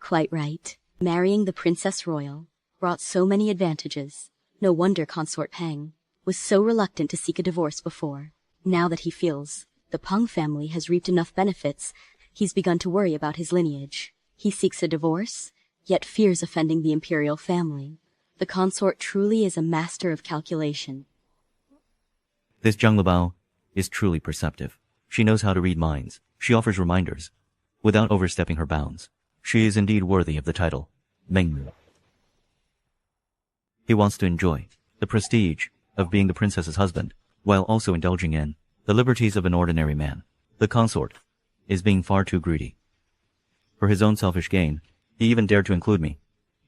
Quite right. Marrying the Princess Royal brought so many advantages. No wonder Consort Peng was so reluctant to seek a divorce before. Now that he feels the Peng family has reaped enough benefits, he's begun to worry about his lineage. He seeks a divorce, yet fears offending the imperial family. The consort truly is a master of calculation. This Zhang Lebao is truly perceptive. She knows how to read minds. She offers reminders, without overstepping her bounds. She is indeed worthy of the title, Mengmu. He wants to enjoy the prestige of being the princess's husband, while also indulging in the liberties of an ordinary man. The consort is being far too greedy. For his own selfish gain, he even dared to include me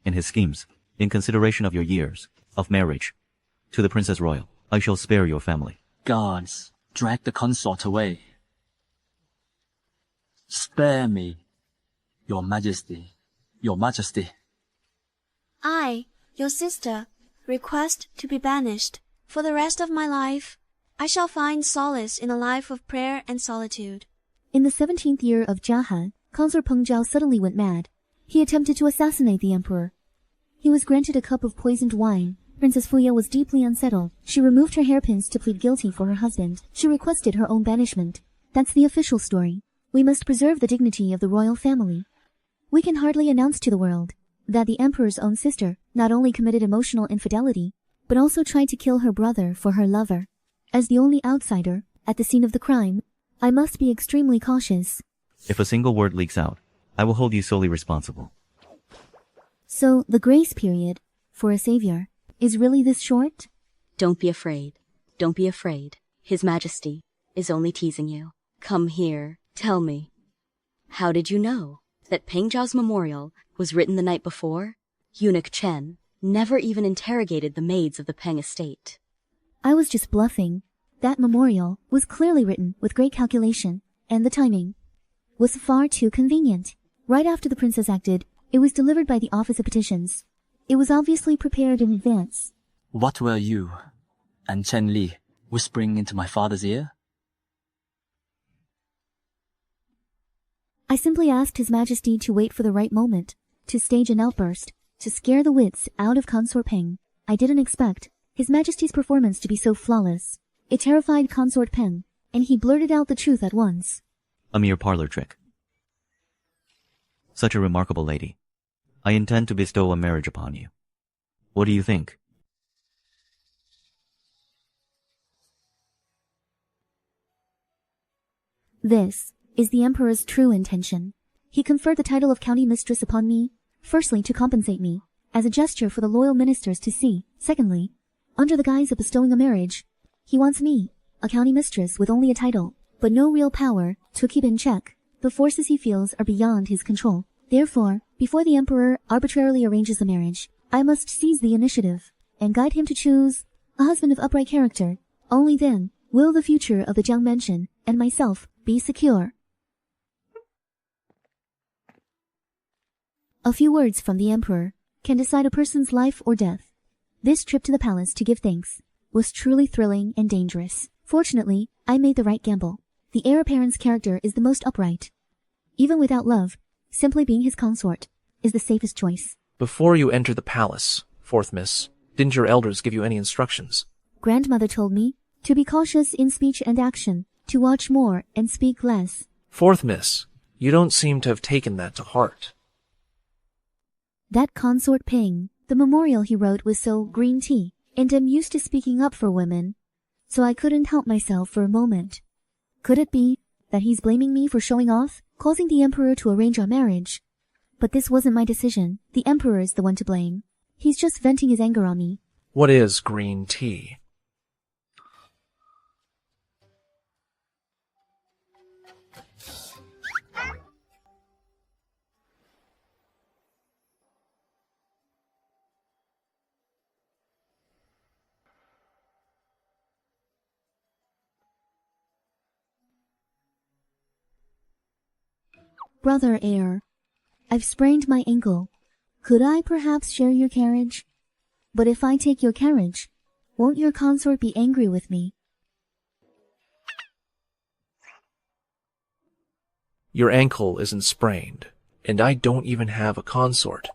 in his schemes. In consideration of your years of marriage to the Princess Royal, I shall spare your family. Guards, drag the consort away. Spare me, Your Majesty, Your Majesty. I, your sister, request to be banished. For the rest of my life, I shall find solace in a life of prayer and solitude. In the 17th year of Jiahe, Consort Peng Zhao suddenly went mad. He attempted to assassinate the emperor. He was granted a cup of poisoned wine. Princess Fuya was deeply unsettled. She removed her hairpins to plead guilty for her husband. She requested her own banishment. That's the official story. We must preserve the dignity of the royal family. We can hardly announce to the world that the emperor's own sister not only committed emotional infidelity, but also tried to kill her brother for her lover. As the only outsider at the scene of the crime, I must be extremely cautious. If a single word leaks out, I will hold you solely responsible. So, the grace period for a savior is really this short? Don't be afraid. Don't be afraid. His Majesty is only teasing you. Come here. Tell me. How did you know that Peng Zhao's memorial was written the night before? Eunuch Chen never even interrogated the maids of the Peng estate. I was just bluffing. That memorial was clearly written with great calculation, and the timing was far too convenient. Right after the princess acted, it was delivered by the Office of Petitions. It was obviously prepared in advance. What were you and Chen Li whispering into my father's ear? I simply asked His Majesty to wait for the right moment, to stage an outburst, to scare the wits out of Consort Peng. I didn't expect His Majesty's performance to be so flawless. It terrified Consort Peng, and he blurted out the truth at once. A mere parlor trick. Such a remarkable lady. I intend to bestow a marriage upon you. What do you think? This is the Emperor's true intention. He conferred the title of County Mistress upon me, firstly to compensate me, as a gesture for the loyal ministers to see. Secondly, under the guise of bestowing a marriage, he wants me, a county mistress with only a title, but no real power, to keep in check the forces he feels are beyond his control. Therefore, before the Emperor arbitrarily arranges the marriage, I must seize the initiative and guide him to choose a husband of upright character. Only then will the future of the Jiang Mansion and myself be secure. A few words from the Emperor can decide a person's life or death. This trip to the palace to give thanks was truly thrilling and dangerous. Fortunately, I made the right gamble. The heir apparent's character is the most upright. Even without love, simply being his consort is the safest choice. Before you enter the palace, fourth miss, didn't your elders give you any instructions? Grandmother told me to be cautious in speech and action. to watch more and speak less. Fourth Miss, you don't seem to have taken that to heart. That consort Ping, the memorial he wrote was so green tea, and I'm used to speaking up for women, so I couldn't help myself for a moment. Could it be that he's blaming me for showing off, causing the emperor to arrange our marriage? But this wasn't my decision. The emperor is the one to blame. He's just venting his anger on me. What is green tea? Brother Heir, I've sprained my ankle. Could I perhaps share your carriage? But if I take your carriage, won't your consort be angry with me? Your ankle isn't sprained, and I don't even have a consort.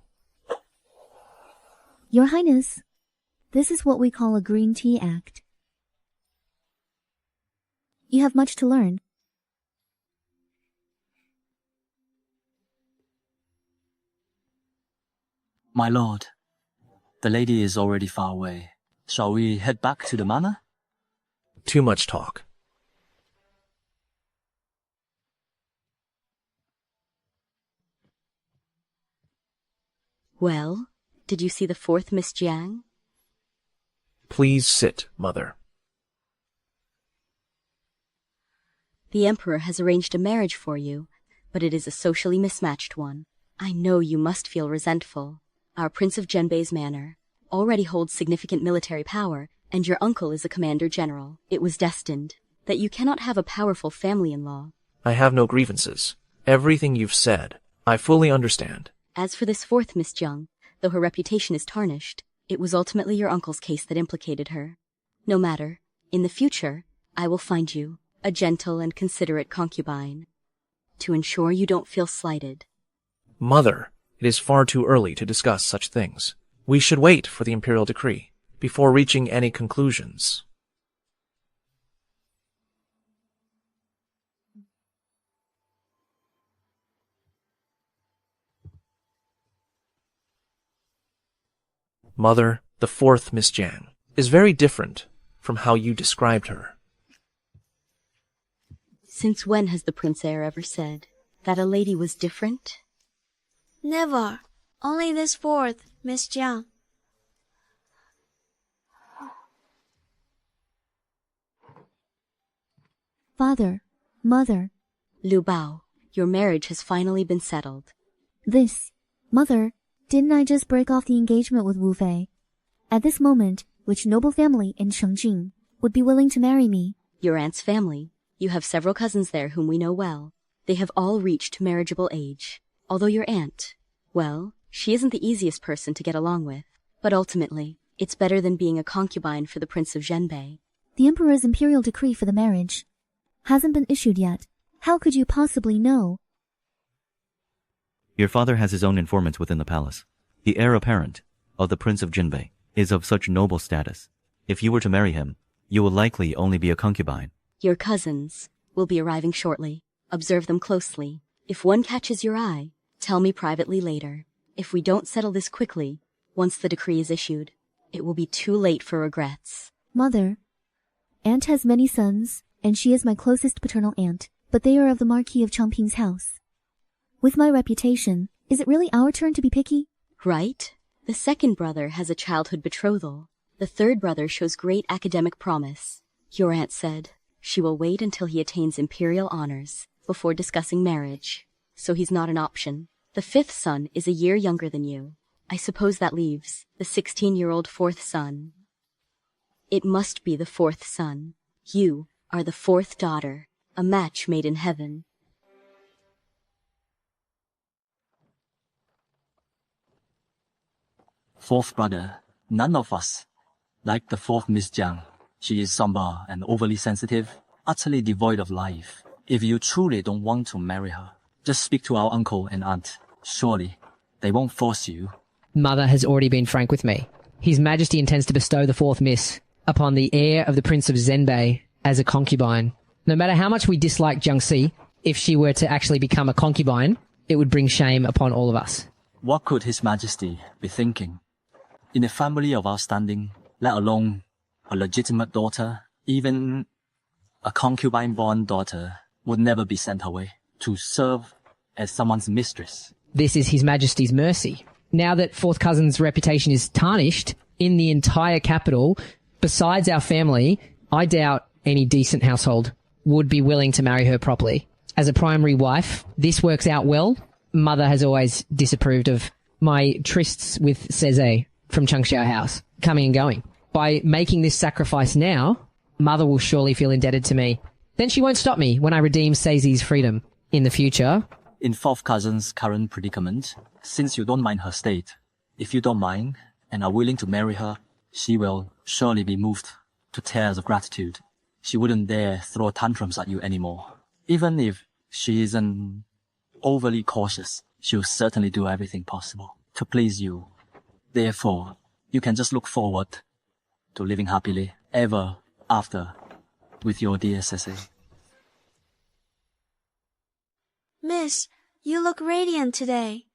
Your Highness, this is what we call a green tea act. You have much to learn. My lord, the lady is already far away. Shall we head back to the manor? Too much talk. Well, did you see the fourth Miss Jiang? Please sit, Mother. The Emperor has arranged a marriage for you, but it is a socially mismatched one. I know you must feel resentful. Our Prince of Zhenbei's manor already holds significant military power, and your uncle is a commander-general. It was destined that you cannot have a powerful family-in-law. I have no grievances. Everything you've said, I fully understand. As for this fourth Miss Jiang, though her reputation is tarnished, it was ultimately your uncle's case that implicated her. No matter, in the future, I will find you a gentle and considerate concubine to ensure you don't feel slighted. Mother, it is far too early to discuss such things. We should wait for the imperial decree before reaching any conclusions. Mother, the fourth Miss Jiang is very different from how you described her. Since when has the Prince Heir ever said that a lady was different? Never. Only this fourth, Miss Jiang. Father, Mother. Lu Bao, your marriage has finally been settled. Mother, didn't I just break off the engagement with Wu Fei? At this moment, which noble family in Shengjing would be willing to marry me? Your aunt's family. You have several cousins there whom we know well. They have all reached marriageable age. Although your aunt, well, she isn't the easiest person to get along with. But ultimately, it's better than being a concubine for the Prince of Zhenbei. The Emperor's imperial decree for the marriage hasn't been issued yet. How could you possibly know? Your father has his own informants within the palace. The heir apparent of the Prince of Zhenbei is of such noble status. If you were to marry him, you will likely only be a concubine. Your cousins will be arriving shortly. Observe them closely. If one catches your eye, tell me privately later. If we don't settle this quickly, once the decree is issued, it will be too late for regrets. Mother, Aunt has many sons, and she is my closest paternal aunt, but they are of the Marquis of Changping's house. With my reputation, is it really our turn to be picky? Right? The second brother has a childhood betrothal. The third brother shows great academic promise. Your aunt said she will wait until he attains imperial honors before discussing marriage, so he's not an option. The fifth son is a year younger than you. I suppose that leaves the 16-year-old fourth son. It must be the fourth son. You are the fourth daughter, a match made in heaven. Fourth brother, none of us. Like the fourth Miss Jiang, she is somber and overly sensitive, utterly devoid of life. If you truly don't want to marry her, just speak to our uncle and aunt. Surely, they won't force you. Mother has already been frank with me. His Majesty intends to bestow the fourth miss upon the heir of the Prince of Zhenbei as a concubine. No matter how much we dislike Jiangxi, if she were to actually become a concubine, it would bring shame upon all of us. What could His Majesty be thinking? In a family of our standing, let alone a legitimate daughter, even a concubine-born daughter would never be sent away to serve as someone's mistress. This is His Majesty's mercy. Now that fourth cousin's reputation is tarnished in the entire capital, besides our family, I doubt any decent household would be willing to marry her properly. As a primary wife, this works out well. Mother has always disapproved of my trysts with Cézanne from Changxiao House, coming and going. By making this sacrifice now, Mother will surely feel indebted to me. Then she won't stop me when I redeem Cézi's freedom. In the future, In fourth cousin's current predicament, since you don't mind her state, if you don't mind and are willing to marry her, she will surely be moved to tears of gratitude. She wouldn't dare throw tantrums at you anymore. Even if she isn't overly cautious, she'll certainly do everything possible to please you. Therefore, you can just look forward to living happily ever after with your dear Cézanne. Miss, you look radiant today.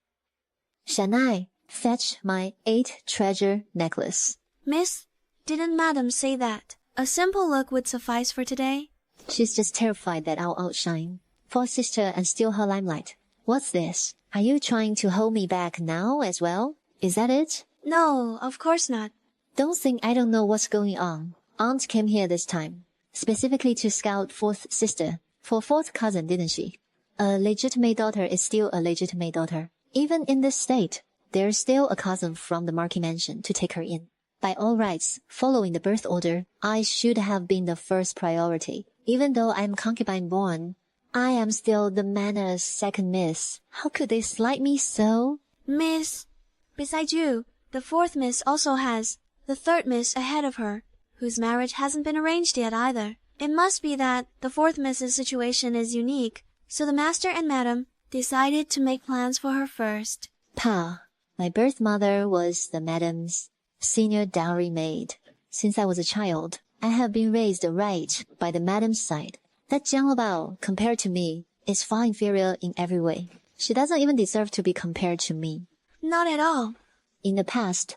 Shan I fetch my 8 treasure necklace? Miss, didn't Madam say that a simple look would suffice for today? She's just terrified that I'll outshine fourth sister and steal her limelight. What's this? Are you trying to hold me back now as well? Is that it? No, of course not. Don't think I don't know what's going on. Aunt came here this time, specifically to scout fourth sister for fourth cousin, didn't she? A legitimate daughter is still a legitimate daughter. Even in this state, there's still a cousin from the Marquis mansion to take her in. By all rights, following the birth order, I should have been the first priority. Even though I'm concubine-born, I am still the manor's second miss. How could they slight me so? Miss, besides you, the fourth miss also has the third miss ahead of her, whose marriage hasn't been arranged yet either. It must be that the fourth miss's situation is unique, so the master and madam decided to make plans for her first. Pa, my birth mother was the madam's senior dowry maid. Since I was a child, I have been raised right by the madam's side. That Jiang Bao, compared to me, is far inferior in every way. She doesn't even deserve to be compared to me. Not at all. In the past,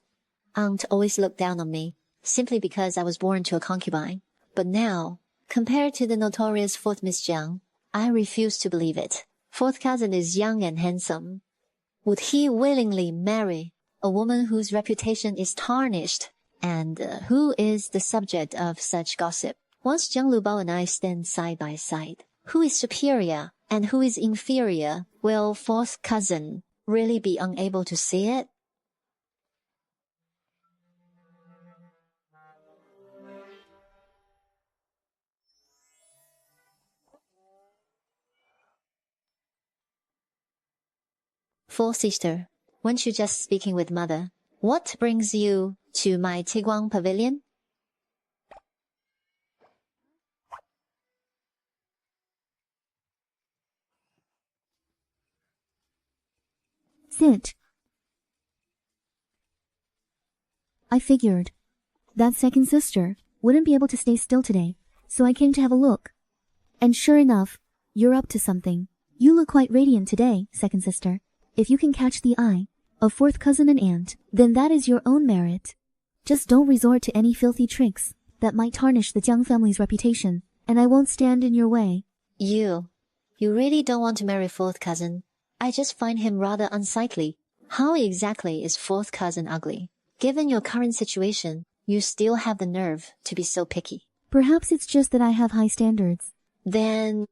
Aunt always looked down on me, simply because I was born to a concubine. But now, compared to the notorious fourth Miss Jiang, I refuse to believe it. Fourth cousin is young and handsome. Would he willingly marry a woman whose reputation is tarnished and who is the subject of such gossip? Once Jiang Lubao and I stand side by side, who is superior and who is inferior? Will fourth cousin really be unable to see it? Fourth sister, weren't you just speaking with mother? What brings you to my Tiguang pavilion? Sit. I figured that second sister wouldn't be able to stay still today, so I came to have a look. And sure enough, you're up to something. You look quite radiant today, second sister. If you can catch the eye of fourth cousin and aunt, then that is your own merit. Just don't resort to any filthy tricks that might tarnish the Jiang family's reputation, and I won't stand in your way. You really don't want to marry fourth cousin. I just find him rather unsightly. How exactly is fourth cousin ugly? Given your current situation, you still have the nerve to be so picky. Perhaps it's just that I have high standards. Then,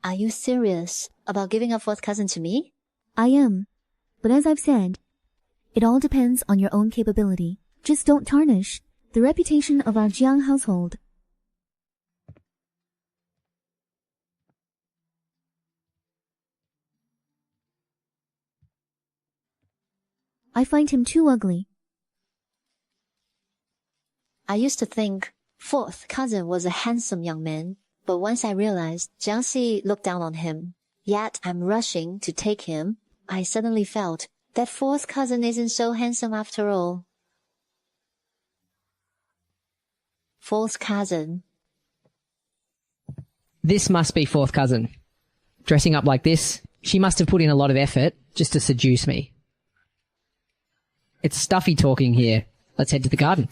are you serious about giving up fourth cousin to me? I am. But as I've said, it all depends on your own capability. Just don't tarnish the reputation of our Jiang household. I find him too ugly. I used to think fourth cousin was a handsome young man, but once I realized Jiangxi looked down on him, yet I'm rushing to take him, I suddenly felt that fourth cousin isn't so handsome after all. Fourth cousin. This must be fourth cousin. Dressing up like this, she must have put in a lot of effort just to seduce me. It's stuffy talking here. Let's head to the garden.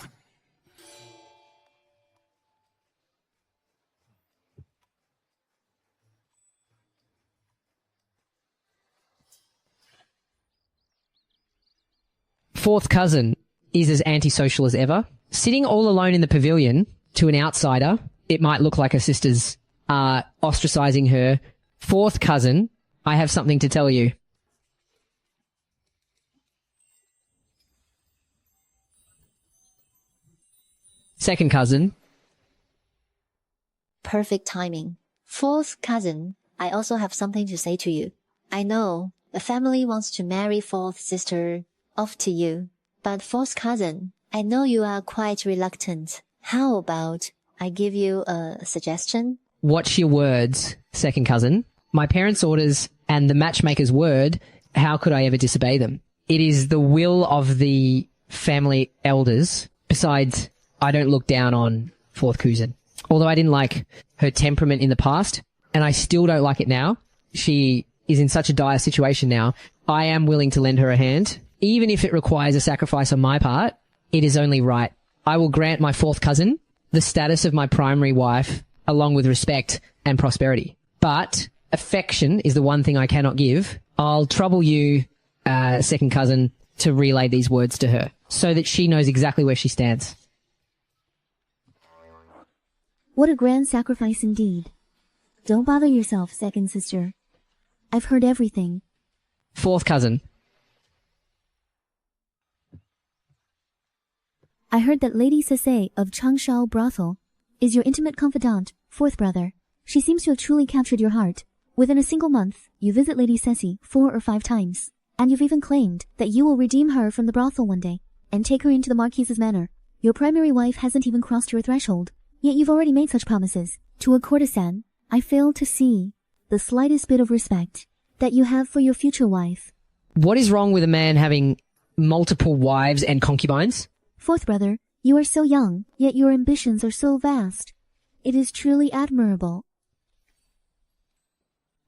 Fourth cousin is as antisocial as ever. Sitting all alone in the pavilion, to an outsider, it might look like her sisters are ostracizing her. Fourth cousin, I have something to tell you. Second cousin. Perfect timing. Fourth cousin, I also have something to say to you. I know the family wants to marry fourth sister off to you, but fourth cousin, I know you are quite reluctant. How about I give you a suggestion? Watch your words, second cousin. My parents' orders and the matchmaker's word, how could I ever disobey them? It is the will of the family elders. Besides, I don't look down on fourth cousin. Although I didn't like her temperament in the past, and I still don't like it now. She is in such a dire situation now. I am willing to lend her a hand. Even if it requires a sacrifice on my part, it is only right. I will grant my fourth cousin the status of my primary wife, along with respect and prosperity. But affection is the one thing I cannot give. I'll trouble you, second cousin, to relay these words to her, so that she knows exactly where she stands. What a grand sacrifice indeed. Don't bother yourself, second sister. I've heard everything. Fourth cousin. I heard that Lady Sese of Changshao Brothel is your intimate confidant, fourth brother. She seems to have truly captured your heart. Within a single month, you visit Lady Ceci 4 or 5 times, and you've even claimed that you will redeem her from the brothel one day and take her into the Marquise's manor. Your primary wife hasn't even crossed your threshold, yet you've already made such promises. To a courtesan, I fail to see the slightest bit of respect that you have for your future wife. What is wrong with a man having multiple wives and concubines? Fourth brother, you are so young, yet your ambitions are so vast. It is truly admirable.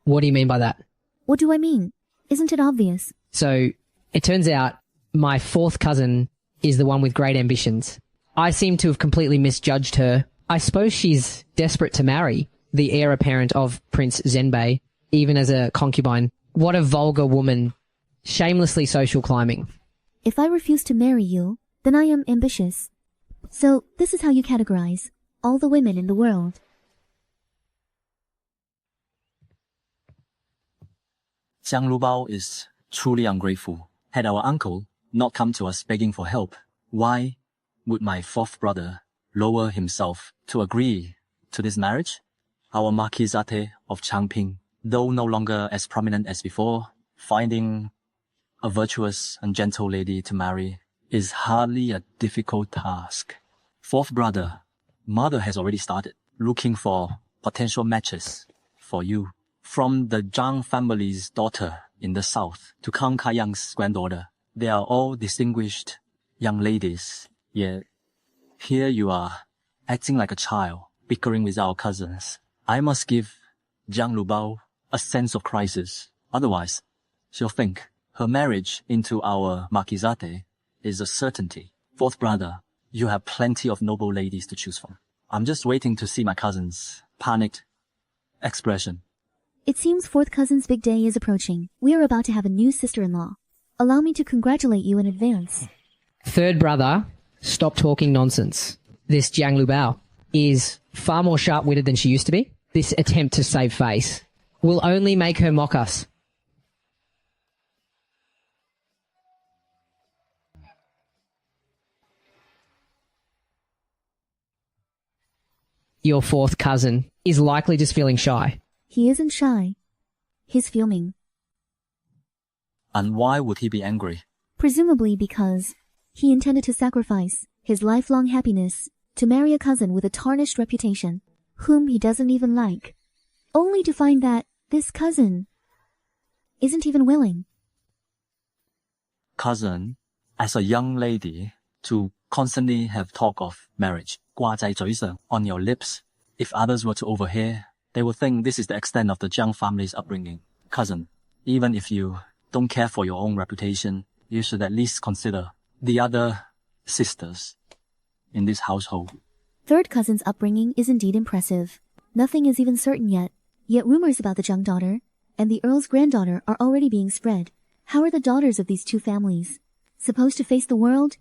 What do you mean by that? What do I mean? Isn't it obvious? So, it turns out my fourth cousin is the one with great ambitions. I seem to have completely misjudged her. I suppose she's desperate to marry the heir apparent of Prince Zenbei, even as a concubine. What a vulgar woman. Shamelessly social climbing. If I refuse to marry you, then I am ambitious. So, this is how you categorize all the women in the world. Jiang Lubao is truly ungrateful. Had our uncle not come to us begging for help, why would my fourth brother lower himself to agree to this marriage? Our Marquisate of Changping, though no longer as prominent as before, finding a virtuous and gentle lady to marry is hardly a difficult task. Fourth brother, mother has already started looking for potential matches for you. From the Zhang family's daughter in the south to Kang Kaiyang's granddaughter, they are all distinguished young ladies. Yet here you are, acting like a child, bickering with our cousins. I must give Jiang Lubao a sense of crisis. Otherwise, she'll think her marriage into our Marquisate is a certainty. Fourth brother, you have plenty of noble ladies to choose from. I'm just waiting to see my cousin's panicked expression. It seems fourth cousin's big day is approaching. We are about to have a new sister-in-law. Allow me to congratulate you in advance. Third brother, stop talking nonsense. This Jiang Lubao is far more sharp-witted than she used to be. This attempt to save face will only make her mock us. Your fourth cousin is likely just feeling shy. He isn't shy. He's fuming. And why would he be angry? Presumably because he intended to sacrifice his lifelong happiness to marry a cousin with a tarnished reputation, whom he doesn't even like, only to find that this cousin isn't even willing. Cousin, as a young lady, to constantly have talk of marriage, 挂在嘴上, on your lips, if others were to overhear, They will think this is the extent of the Jiang family's upbringing. Cousin, even if you don't care for your own reputation, you should at least consider the other sisters in this household. Third cousin's upbringing is indeed impressive. Nothing is even certain yet rumors about the Jiang daughter and the Earl's granddaughter are already being spread. How are the daughters of these two families supposed to face the world?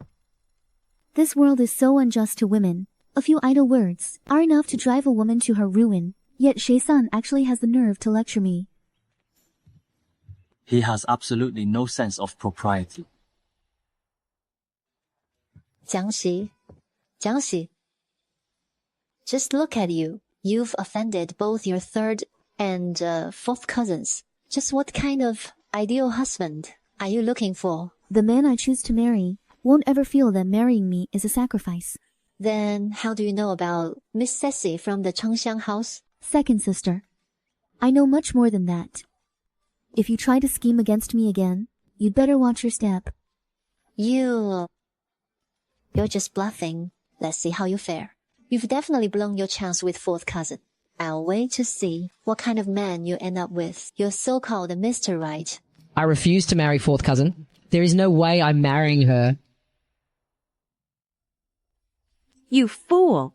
This world is so unjust to women. A few idle words are enough to drive a woman to her ruin. Yet Shay-san actually has the nerve to lecture me. He has absolutely no sense of propriety. Jiangxi, just look at you. You've offended both your third and fourth cousins. Just what kind of ideal husband are you looking for? The man I choose to marry won't ever feel that marrying me is a sacrifice. Then how do you know about Miss Ceci from the Chengxiang house? Second sister. I know much more than that. If you try to scheme against me again, you'd better watch your step. You're just bluffing. Let's see how you fare. You've definitely blown your chance with fourth cousin. I'll wait to see what kind of man you end up with. You're so-called a Mr. Right. I refuse to marry fourth cousin. There is no way I'm marrying her. You fool!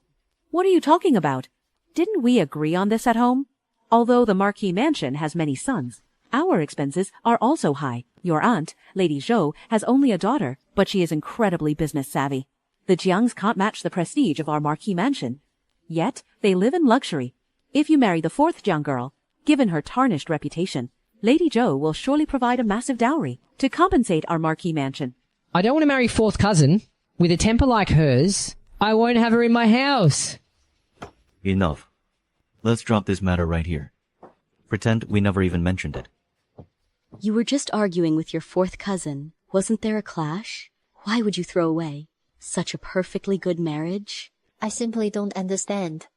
What are you talking about? Didn't we agree on this at home? Although the Marquis mansion has many sons, our expenses are also high. Your aunt, Lady Zhou, has only a daughter, but she is incredibly business savvy. The Jiangs can't match the prestige of our Marquis mansion. Yet, they live in luxury. If you marry the fourth Jiang girl, given her tarnished reputation, Lady Zhou will surely provide a massive dowry to compensate our Marquis mansion. I don't want to marry fourth cousin. With a temper like hers, I won't have her in my house. Enough. Let's drop this matter right here. Pretend we never even mentioned it. You were just arguing with your fourth cousin. Wasn't there a clash? Why would you throw away such a perfectly good marriage? I simply don't understand.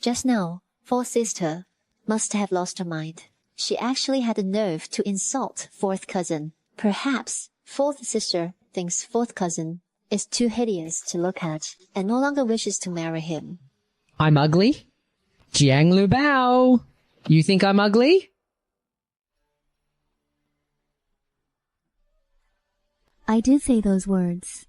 Just now, fourth sister must have lost her mind. She actually had the nerve to insult fourth cousin. Perhaps fourth sister thinks fourth cousin is too hideous to look at and no longer wishes to marry him. I'm ugly? Jiang Lu Bao. You think I'm ugly? I did say those words.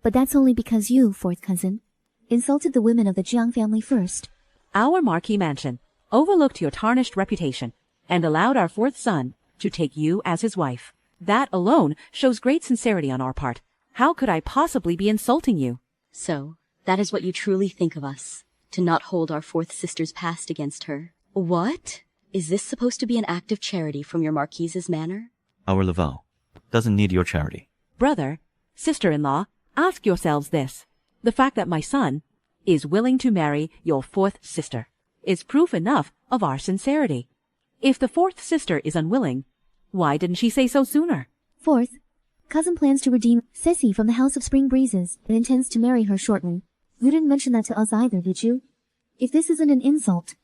But that's only because you, fourth cousin, insulted the women of the Jiang family first. Our Marquis mansion overlooked your tarnished reputation and allowed our fourth son to take you as his wife. That alone shows great sincerity on our part. How could I possibly be insulting you? So, that is what you truly think of us, to not hold our fourth sister's past against her. What? Is this supposed to be an act of charity from your Marquise's manor? Our Laval doesn't need your charity. Brother, sister-in-law, ask yourselves this. The fact that my son is willing to marry your fourth sister is proof enough of our sincerity. If the fourth sister is unwilling, why didn't she say so sooner? Fourth, cousin plans to redeem Ceci from the House of Spring Breezes and intends to marry her shortly. You didn't mention that to us either, did you? If this isn't an insult,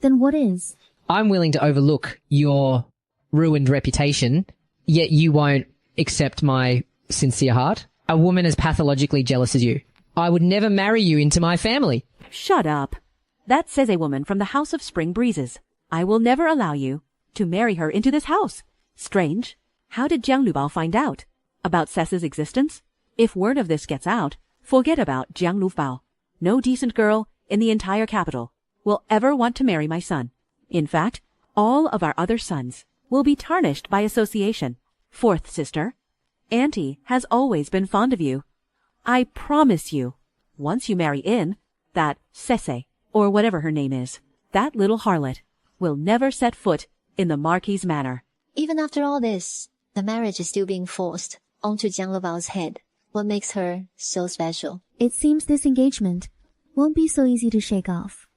then what is? I'm willing to overlook your ruined reputation, yet you won't accept my sincere heart. A woman as pathologically jealous as you. I would never marry you into my family. Shut up. That says a woman from the House of Spring Breezes. I will never allow you to marry her into this house. Strange. How did Jiang Lubao find out about Ceci's existence? If word of this gets out, forget about Jiang Lubao. No decent girl in the entire capital will ever want to marry my son. In fact, all of our other sons will be tarnished by association. Fourth sister, Auntie has always been fond of you. I promise you, once you marry in, that Cece, or whatever her name is, that little harlot, will never set foot in the Marquis' manor. Even after all this, the marriage is still being forced onto Jiang Lebao's head. What makes her so special? It seems this engagement won't be so easy to shake off.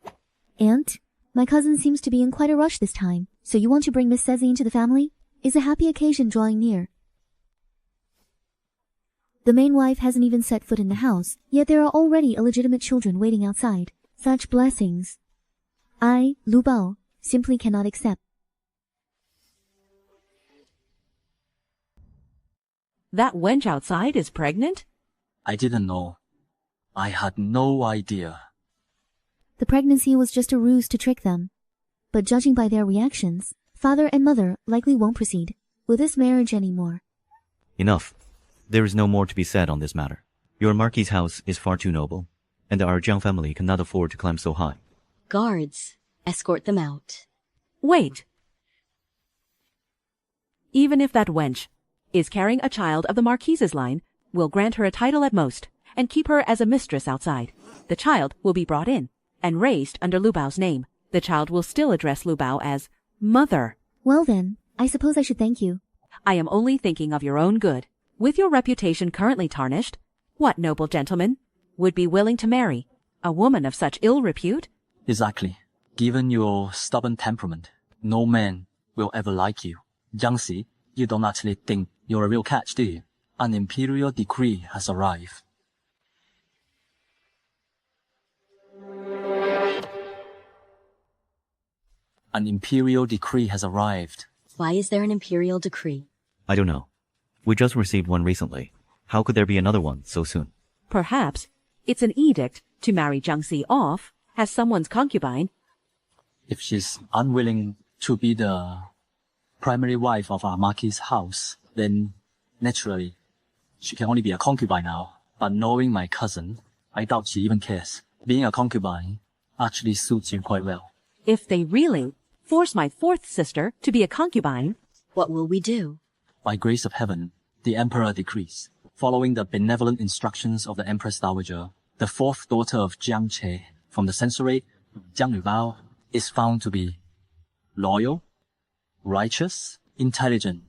Aunt, my cousin seems to be in quite a rush this time, so you want to bring Miss Ceci into the family? Is a happy occasion drawing near? The main wife hasn't even set foot in the house, yet there are already illegitimate children waiting outside. Such blessings I, Lu Bao, simply cannot accept. That wench outside is pregnant? I didn't know. I had no idea. The pregnancy was just a ruse to trick them. But judging by their reactions, father and mother likely won't proceed with this marriage anymore. Enough. There is no more to be said on this matter. Your Marquis' house is far too noble, and our Jiang family cannot afford to climb so high. Guards, escort them out. Wait. Even if that wench is carrying a child of the Marquise's line, we'll grant her a title at most, and keep her as a mistress outside. The child will be brought in, and raised under Lu Bao's name. The child will still address Lu Bao as mother. Well then, I suppose I should thank you. I am only thinking of your own good. With your reputation currently tarnished, what noble gentleman would be willing to marry a woman of such ill repute? Exactly. Given your stubborn temperament, no man will ever like you. Jiangxi, you don't actually think you're a real catch, do you? An imperial decree has arrived. An imperial decree has arrived. Why is there an imperial decree? I don't know. We just received one recently. How could there be another one so soon? Perhaps it's an edict to marry Jiangxi off as someone's concubine. If she's unwilling to be the primary wife of our Marquis' house, then naturally she can only be a concubine now. But knowing my cousin, I doubt she even cares. Being a concubine actually suits you quite well. If they really force my fourth sister to be a concubine, what will we do? By grace of heaven, the emperor decrees, following the benevolent instructions of the Empress Dowager, the fourth daughter of Jiang Che from the censorate, Jiang Lubao, is found to be loyal, righteous, intelligent,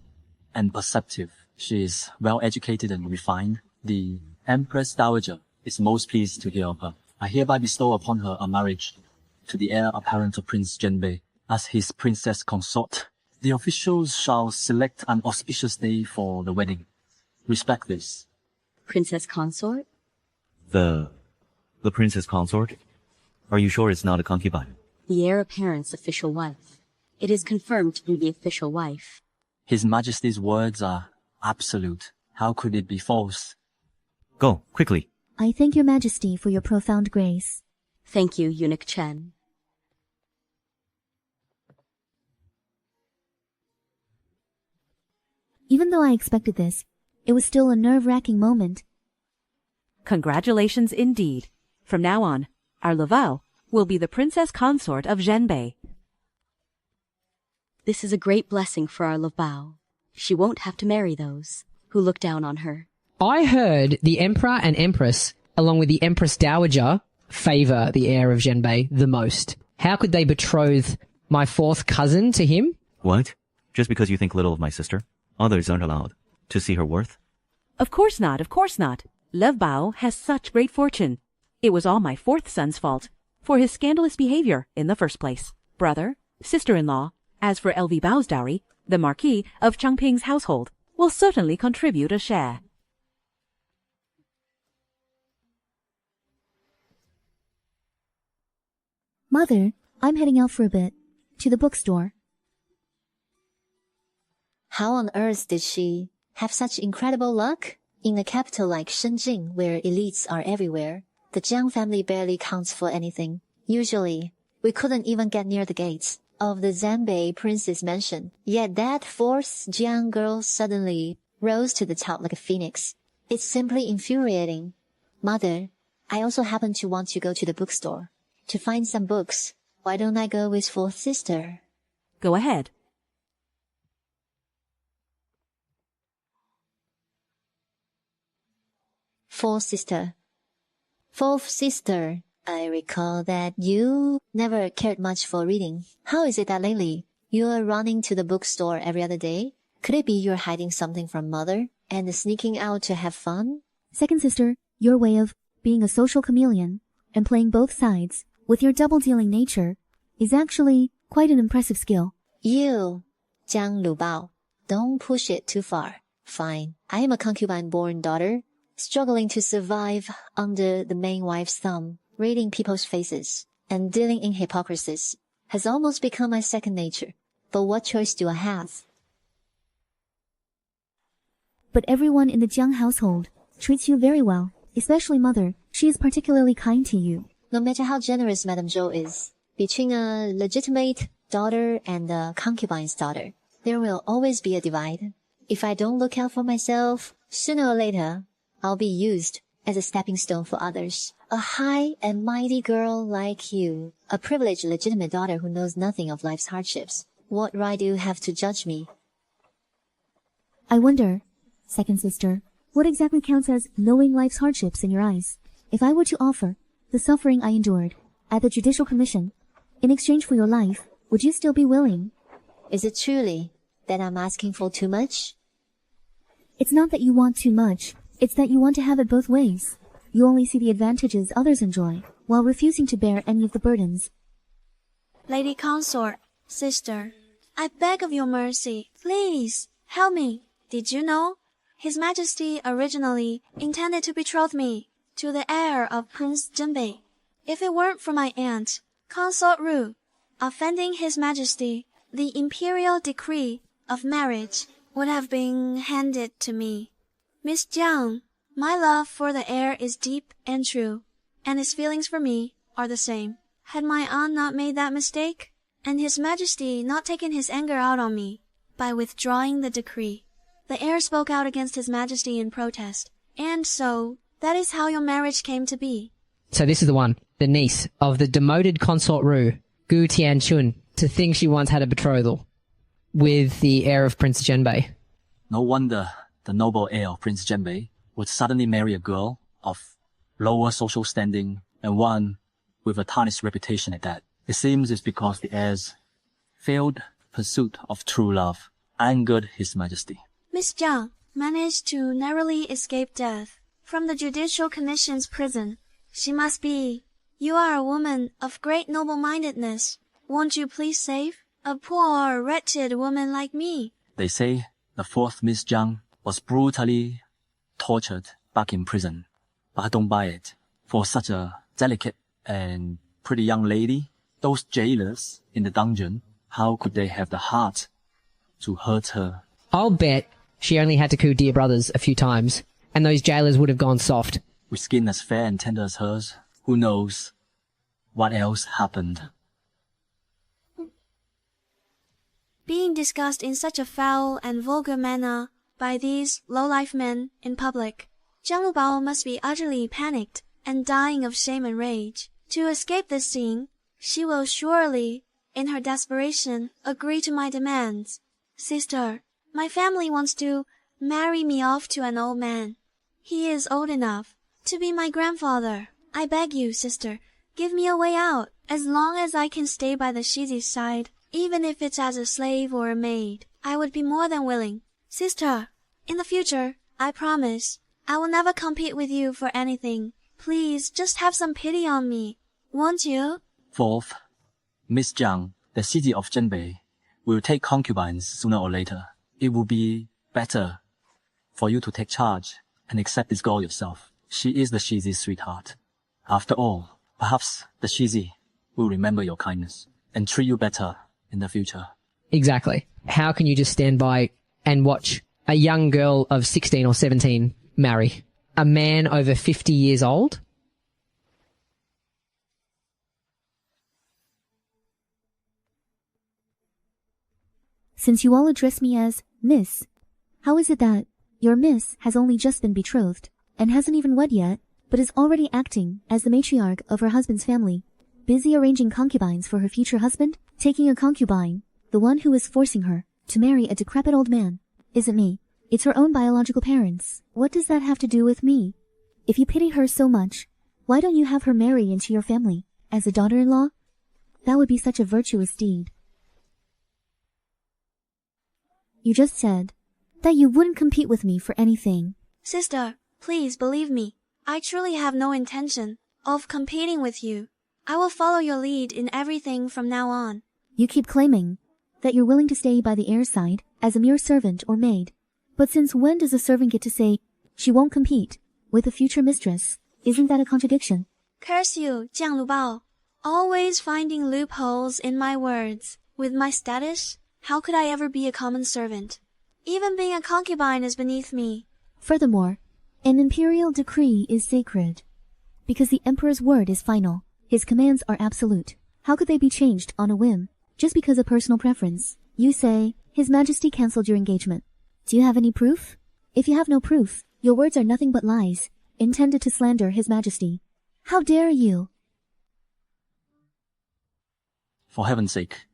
and perceptive. She is well educated and refined. The Empress Dowager is most pleased to hear of her. I hereby bestow upon her a marriage to the heir apparent of Prince Zhenbei as his princess consort. The officials shall select an auspicious day for the wedding. Respect this. Princess consort? The princess consort? Are you sure it's not a concubine? The heir apparent's official wife. It is confirmed to be the official wife. His Majesty's words are absolute. How could it be false? Go, quickly. I thank your Majesty for your profound grace. Thank you, Eunuch Chen. Even though I expected this, it was still a nerve-wracking moment. Congratulations indeed. From now on, our Laval will be the princess consort of Zhenbei. This is a great blessing for our Laval. She won't have to marry those who look down on her. I heard the Emperor and Empress, along with the Empress Dowager, favor the heir of Zhenbei the most. How could they betroth my fourth cousin to him? What? Just because you think little of my sister? Others aren't allowed to see her worth? Of course not, of course not. Lev Bao has such great fortune. It was all my fourth son's fault, for his scandalous behavior in the first place. Brother, sister-in-law. As for LV Bao's dowry, the Marquis of Changping's household will certainly contribute a share. Mother, I'm heading out for a bit. To the bookstore. How on earth did she have such incredible luck? In a capital like Shenzhen, where elites are everywhere, the Jiang family barely counts for anything. Usually, we couldn't even get near the gates of the Zhenbei prince's mansion. Yet that fourth Jiang girl suddenly rose to the top like a phoenix. It's simply infuriating. Mother, I also happen to want to go to the bookstore to find some books. Why don't I go with fourth sister? Go ahead. Fourth sister. Fourth sister, I recall that you never cared much for reading. How is it that lately you're running to the bookstore every other day? Could it be you're hiding something from mother and sneaking out to have fun? Second sister, your way of being a social chameleon and playing both sides with your double-dealing nature is actually quite an impressive skill. You, Jiang Lubao, don't push it too far. Fine, I am a concubine-born daughter, struggling to survive under the main wife's thumb. Reading people's faces and dealing in hypocrisies has almost become my second nature. But what choice do I have? But everyone in the Jiang household treats you very well, especially mother. She is particularly kind to you. No matter how generous Madame Zhou is, between a legitimate daughter and a concubine's daughter, there will always be a divide. If I don't look out for myself, sooner or later, I'll be used as a stepping stone for others. A high and mighty girl like you, a privileged legitimate daughter who knows nothing of life's hardships. What right do you have to judge me? I wonder, second sister, what exactly counts as knowing life's hardships in your eyes? If I were to offer the suffering I endured at the Judicial Commission in exchange for your life, would you still be willing? Is it truly that I'm asking for too much? It's not that you want too much, it's that you want to have it both ways. You only see the advantages others enjoy, while refusing to bear any of the burdens. Lady Consort, sister, I beg of your mercy, please, help me. Did you know? His Majesty originally intended to betroth me to the heir of Prince Zhenbei. If it weren't for my aunt, Consort Ru, offending His Majesty, the imperial decree of marriage would have been handed to me. Miss Jiang, my love for the heir is deep and true, and his feelings for me are the same. Had my aunt not made that mistake, and His Majesty not taken his anger out on me by withdrawing the decree, the heir spoke out against His Majesty in protest, and so that is how your marriage came to be. So this is the one, the niece of the demoted consort Ru, Gu Tianchun, to think she once had a betrothal with the heir of Prince Zhenbei. No wonder the noble heir of Prince Zhenbei would suddenly marry a girl of lower social standing and one with a tarnished reputation at that. It seems it's because the heir's failed pursuit of true love angered His Majesty. Miss Jiang managed to narrowly escape death from the Judicial Commission's prison. She must be. You are a woman of great noble-mindedness. Won't you please save a poor, wretched woman like me? They say the fourth Miss Jiang was brutally tortured back in prison. But I don't buy it. For such a delicate and pretty young lady, those jailers in the dungeon, how could they have the heart to hurt her? I'll bet she only had to coup dear brothers a few times, and those jailers would have gone soft. With skin as fair and tender as hers, who knows what else happened? Being discussed in such a foul and vulgar manner by these low-life men in public, Zhang Lubao must be utterly panicked and dying of shame and rage. To escape this scene, she will surely, in her desperation, agree to my demands. Sister, my family wants to marry me off to an old man. He is old enough to be my grandfather. I beg you, sister, give me a way out, as long as I can stay by the Shizi's side, even if it's as a slave or a maid. I would be more than willing. Sister, in the future, I promise, I will never compete with you for anything. Please, just have some pity on me, won't you? Fourth, Miss Jiang, the city of Zhenbei, will take concubines sooner or later. It will be better for you to take charge and accept this girl yourself. She is the Shizi's sweetheart. After all, perhaps the Shizi will remember your kindness and treat you better in the future. Exactly. How can you just stand by and watch a young girl of 16 or 17 marry a man over 50 years old? Since you all address me as Miss, how is it that your Miss has only just been betrothed and hasn't even wed yet, but is already acting as the matriarch of her husband's family, busy arranging concubines for her future husband, taking a concubine, the one who is forcing her to marry a decrepit old man, isn't me. It's her own biological parents. What does that have to do with me? If you pity her so much, why don't you have her marry into your family as a daughter-in-law? That would be such a virtuous deed. You just said that you wouldn't compete with me for anything. Sister, please believe me. I truly have no intention of competing with you. I will follow your lead in everything from now on. You keep claiming that you're willing to stay by the heir's side as a mere servant or maid. But since when does a servant get to say she won't compete with a future mistress? Isn't that a contradiction? Curse you, Jiang Lubao. Always finding loopholes in my words. With my status, how could I ever be a common servant? Even being a concubine is beneath me. Furthermore, an imperial decree is sacred, because the emperor's word is final. His commands are absolute. How could they be changed on a whim, just because of personal preference? You say, His Majesty cancelled your engagement. Do you have any proof? If you have no proof, your words are nothing but lies, intended to slander His Majesty. How dare you? For heaven's sake.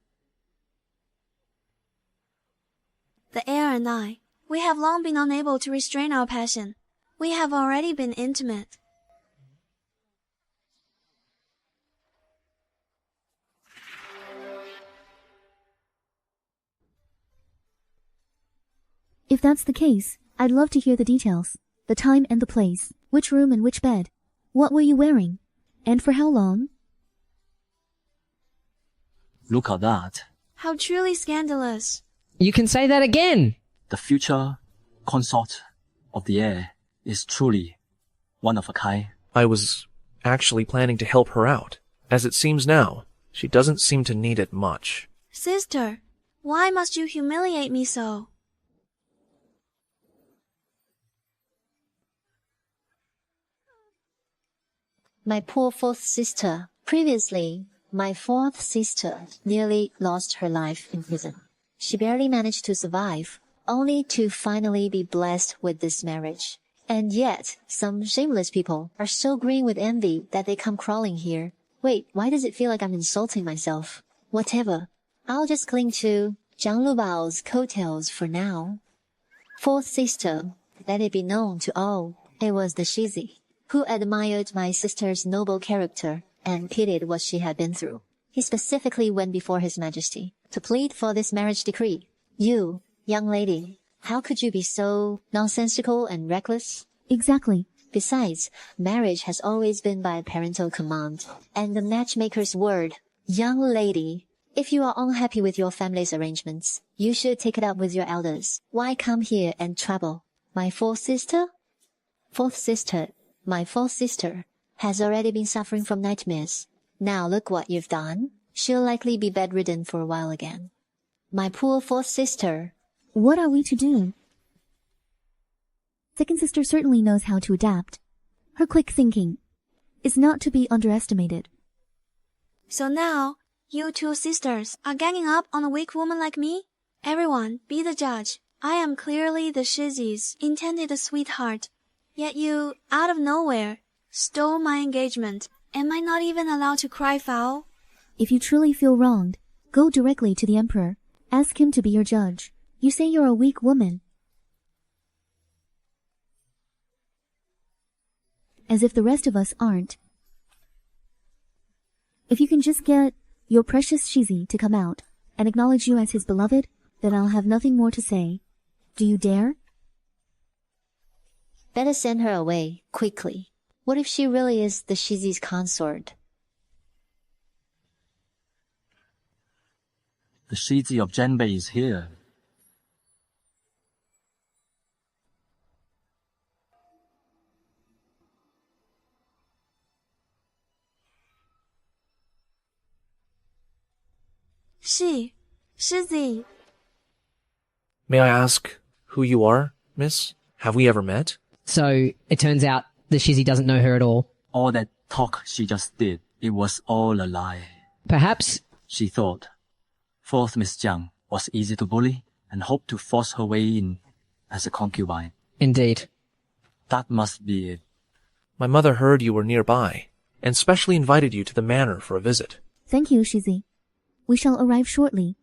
The heir and I, we have long been unable to restrain our passion. We have already been intimate. If that's the case, I'd love to hear the details. The time and the place, which room and which bed. What were you wearing? And for how long? Look at that. How truly scandalous. You can say that again. The future consort of the heir is truly one of a kind. I was actually planning to help her out. As it seems now, she doesn't seem to need it much. Sister, why must you humiliate me so? My poor fourth sister. Previously, my fourth sister nearly lost her life in prison. She barely managed to survive, only to finally be blessed with this marriage. And yet, some shameless people are so green with envy that they come crawling here. Wait, why does it feel like I'm insulting myself? Whatever. I'll just cling to Zhang Lubao's coattails for now. Fourth sister, let it be known to all, it was the Shizi, who admired my sister's noble character and pitied what she had been through. He specifically went before His Majesty to plead for this marriage decree. You, young lady, how could you be so nonsensical and reckless? Exactly. Besides, marriage has always been by parental command, and the matchmaker's word. Young lady, if you are unhappy with your family's arrangements, you should take it up with your elders. Why come here and trouble? My fourth sister? My fourth sister has already been suffering from nightmares. Now look what you've done. She'll likely be bedridden for a while again. My poor fourth sister. What are we to do? Second sister certainly knows how to adapt. Her quick thinking is not to be underestimated. So now, you two sisters are ganging up on a weak woman like me? Everyone, be the judge. I am clearly the Shizi's intended sweetheart. Yet you, out of nowhere, stole my engagement. Am I not even allowed to cry foul? If you truly feel wronged, go directly to the Emperor. Ask him to be your judge. You say you're a weak woman. As if the rest of us aren't. If you can just get your precious Shizi to come out and acknowledge you as his beloved, then I'll have nothing more to say. Do you dare? Better send her away, quickly. What if she really is the Shizi's consort? The Shizi of Zhenbei is here. Shizi. May I ask who you are, miss? Have we ever met? So it turns out the Shizi doesn't know her at all. All that talk she just did, it was all a lie. Perhaps She thought fourth Miss Jiang was easy to bully and hoped to force her way in as a concubine. indeed. That must be it. My mother heard you were nearby, and specially invited you to the manor for a visit. Thank you, Shizi. We shall arrive shortly.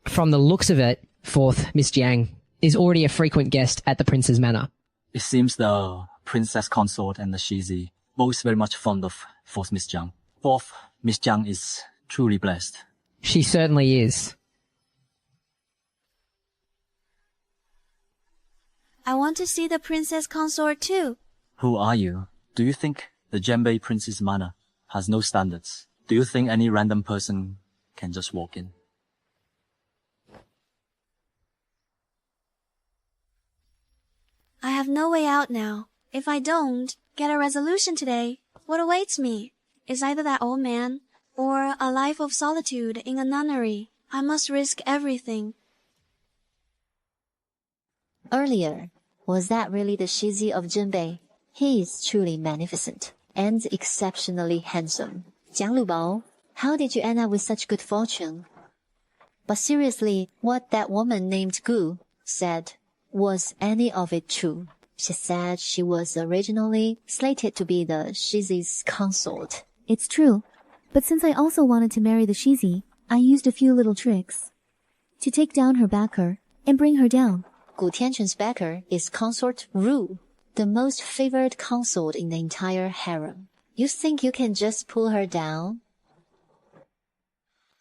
From the looks of it, fourth Miss Jiang is already a frequent guest at the prince's manor. It seems the princess consort and the Shizi both very much fond of fourth Miss Jiang. Fourth Miss Jiang is truly blessed. She certainly is. I want to see the princess consort too. Who are you? Do you think the Zhenbei prince's manor has no standards? Do you think any random person can just walk in? I have no way out now. If I don't get a resolution today, what awaits me is either that old man or a life of solitude in a nunnery. I must risk everything. Earlier, was that really the Shizi of Zhenbei? He is truly magnificent and exceptionally handsome. Jiang Lubao, how did you end up with such good fortune? But seriously, what that woman named Gu said, was any of it true? She said she was originally slated to be the Shizi's consort. It's true. But since I also wanted to marry the Shizi, I used a few little tricks to take down her backer and bring her down. Gu Tianchun's backer is Consort Ru, the most favored consort in the entire harem. You think you can just pull her down?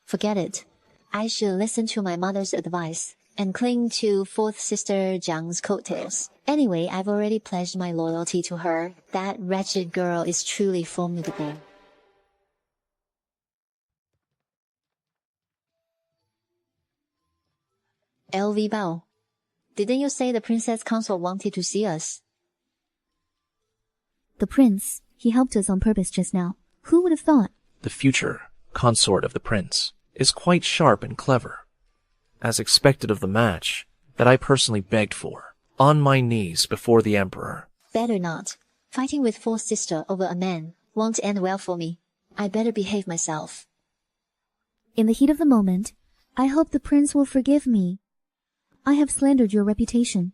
Forget it. I should listen to my mother's advice and cling to fourth sister Jiang's coattails. Anyway, I've already pledged my loyalty to her. That wretched girl is truly formidable. LV Bao, didn't you say the princess consort wanted to see us? The prince, he helped us on purpose just now. Who would have thought? The future consort of the prince is quite sharp and clever. As expected of the match that I personally begged for, on my knees before the emperor. Better not. Fighting with fourth sister over a man won't end well for me. I better behave myself. In the heat of the moment, I hope the prince will forgive me. I have slandered your reputation.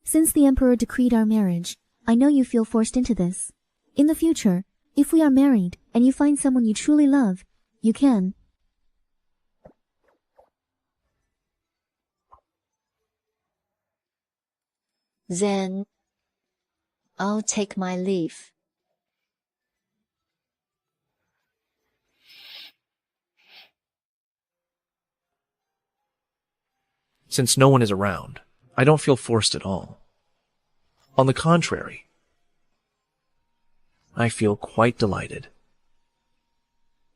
Since the emperor decreed our marriage, I know you feel forced into this. In the future, if we are married and you find someone you truly love, you can. Then I'll take my leave. Since no one is around, I don't feel forced at all. On the contrary, I feel quite delighted.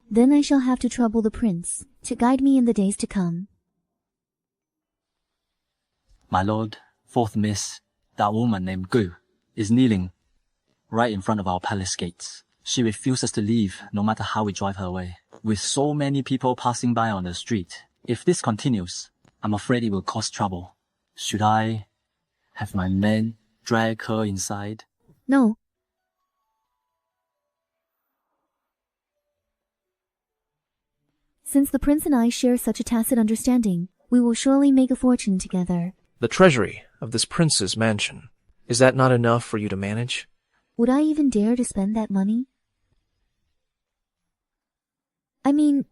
Then I shall have to trouble the prince to guide me in the days to come. My lord, fourth miss, that woman named Gu, is kneeling right in front of our palace gates. She refuses to leave no matter how we drive her away. With so many people passing by on the street, if this continues, I'm afraid it will cause trouble. Should I have my men drag her inside? No. Since the prince and I share such a tacit understanding, we will surely make a fortune together. The treasury of this prince's mansion, is that not enough for you to manage? Would I even dare to spend that money? I mean,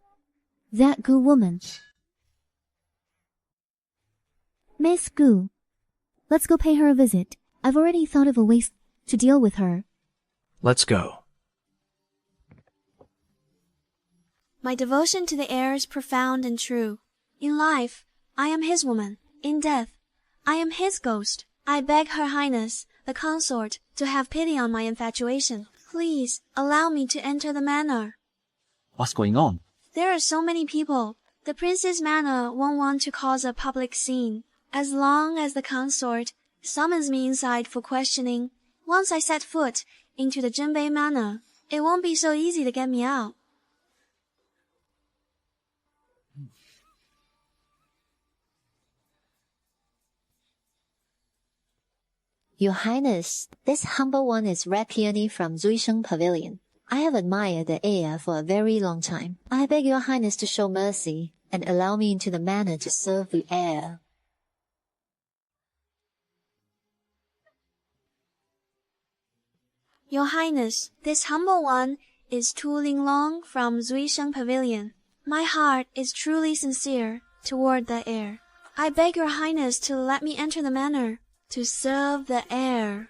that Gu woman. Miss Gu. Let's go pay her a visit. I've already thought of a way to deal with her. Let's go. My devotion to the heir is profound and true. In life, I am his woman. In death, I am his ghost. I beg Her Highness, the consort, to have pity on my infatuation. Please, allow me to enter the manor. What's going on? There are so many people. The prince's manor won't want to cause a public scene. As long as the consort summons me inside for questioning, once I set foot into the Jinbei manor, it won't be so easy to get me out. Your Highness, this humble one is Red Peony from Zuisheng Pavilion. I have admired the heir for a very long time. I beg your Highness to show mercy and allow me into the manor to serve the heir. Your Highness, this humble one is Tu Linglong from Zuisheng Pavilion. My heart is truly sincere toward the heir. I beg your Highness to let me enter the manor to serve the heir.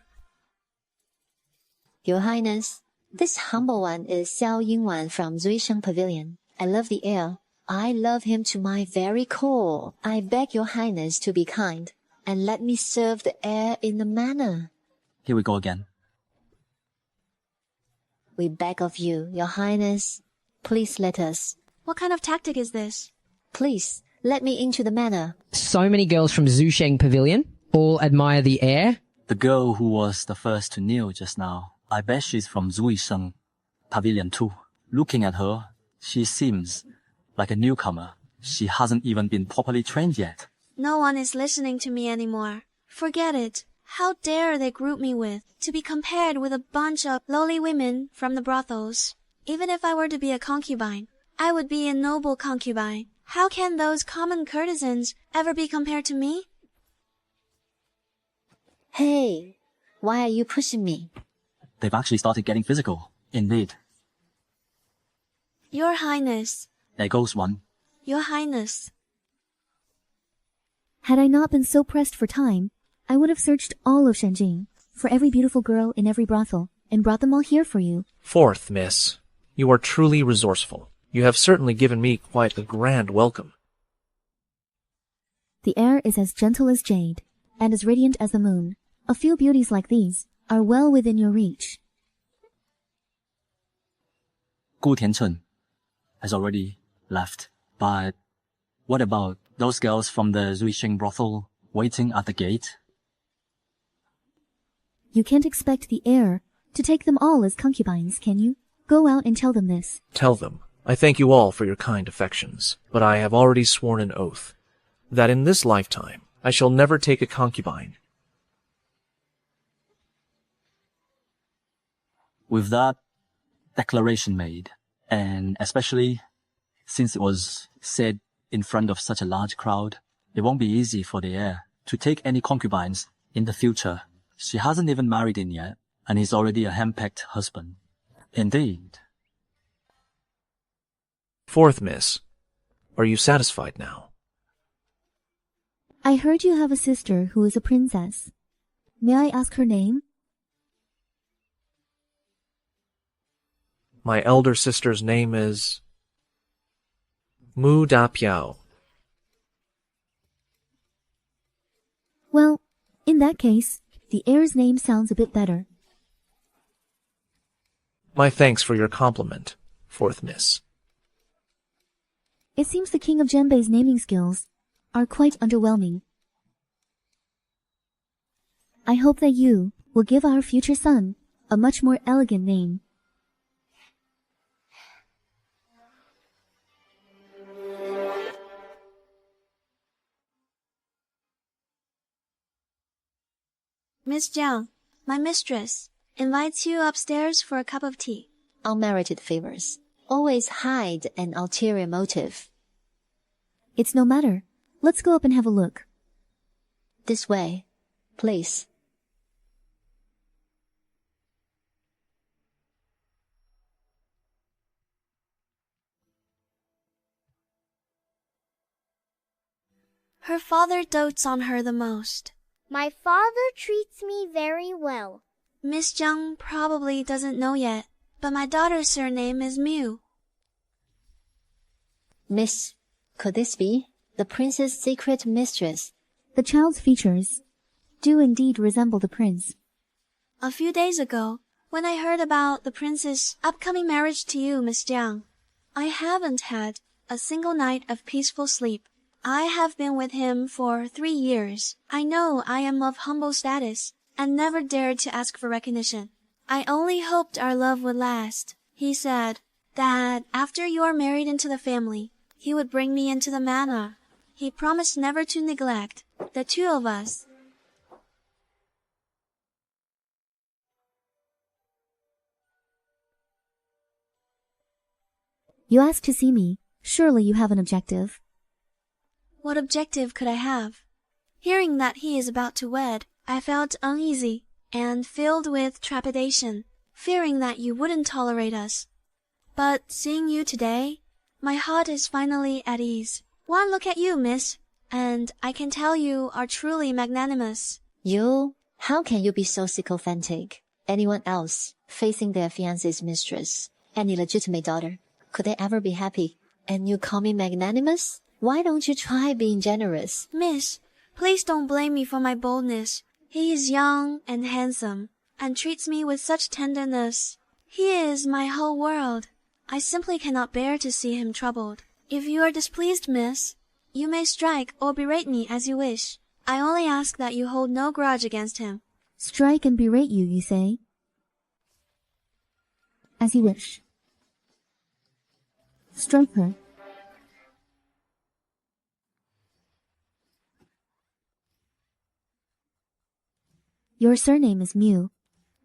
Your Highness, this humble one is Xiao Yingwan from Zuisheng Pavilion. I love the heir. I love him to my very core. I beg your Highness to be kind and let me serve the heir in the manor. Here we go again. We beg of you, your Highness, please let us. What kind of tactic is this? Please, let me into the manor. So many girls from Zuisheng Pavilion all admire the heir. The girl who was the first to kneel just now, I bet she's from Zuisheng Pavilion too. Looking at her, she seems like a newcomer. She hasn't even been properly trained yet. No one is listening to me anymore. Forget it. How dare they group me with, to be compared with a bunch of lowly women from the brothels? Even if I were to be a concubine, I would be a noble concubine. How can those common courtesans ever be compared to me? Hey, why are you pushing me? They've actually started getting physical. Indeed. Your Highness. There goes one. Your Highness. Had I not been so pressed for time, I would have searched all of Shenjing for every beautiful girl in every brothel and brought them all here for you. Fourth, miss, you are truly resourceful. You have certainly given me quite a grand welcome. The air is as gentle as jade and as radiant as the moon. A few beauties like these are well within your reach. Gu Tianchun has already left, but what about those girls from the Zuixing brothel waiting at the gate? You can't expect the heir to take them all as concubines, can you? Go out and tell them this. Tell them, I thank you all for your kind affections, but I have already sworn an oath that in this lifetime I shall never take a concubine. With that declaration made, and especially since it was said in front of such a large crowd, it won't be easy for the heir to take any concubines in the future. She hasn't even married in yet, and he's already a hand-picked husband. Indeed. Fourth, miss, are you satisfied now? I heard you have a sister who is a princess. May I ask her name? My elder sister's name is Mu Da Piao. Well, in that case, the heir's name sounds a bit better. My thanks for your compliment, fourth miss. It seems the king of Jembei's naming skills are quite underwhelming. I hope that you will give our future son a much more elegant name. Miss Jiang, my mistress, invites you upstairs for a cup of tea. Unmerited favors always hide an ulterior motive. It's no matter. Let's go up and have a look. This way, please. Her father dotes on her the most. My father treats me very well. Miss Jiang probably doesn't know yet, but my daughter's surname is Miu. Miss, could this be the prince's secret mistress? The child's features do indeed resemble the prince. A few days ago, when I heard about the prince's upcoming marriage to you, Miss Jiang, I haven't had a single night of peaceful sleep. I have been with him for 3 years. I know I am of humble status and never dared to ask for recognition. I only hoped our love would last. He said that after you are married into the family, he would bring me into the manor. He promised never to neglect the two of us. You asked to see me. Surely you have an objective. What objective could I have? Hearing that he is about to wed, I felt uneasy and filled with trepidation, fearing that you wouldn't tolerate us. But seeing you today, my heart is finally at ease. One look at you, miss, and I can tell you are truly magnanimous. You? How can you be so sycophantic? Anyone else, facing their fiancé's mistress, any legitimate daughter, could they ever be happy? And you call me magnanimous? Why don't you try being generous? Miss, please don't blame me for my boldness. He is young and handsome, and treats me with such tenderness. He is my whole world. I simply cannot bear to see him troubled. If you are displeased, miss, you may strike or berate me as you wish. I only ask that you hold no grudge against him. Strike and berate you, you say? As you wish. Strike her. Your surname is Mu.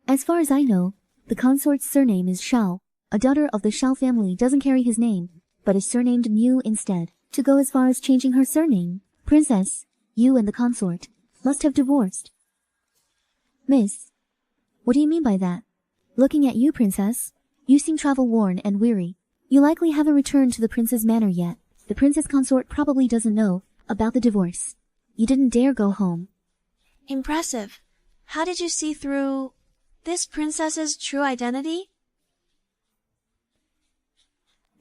As far as I know, the consort's surname is Shao. A daughter of the Shao family doesn't carry his name, but is surnamed Mu instead. To go as far as changing her surname, Princess, you and the consort must have divorced. Miss, what do you mean by that? Looking at you, Princess, you seem travel-worn and weary. You likely haven't returned to the prince's manor yet. The princess consort probably doesn't know about the divorce. You didn't dare go home. Impressive. How did you see through this princess's true identity?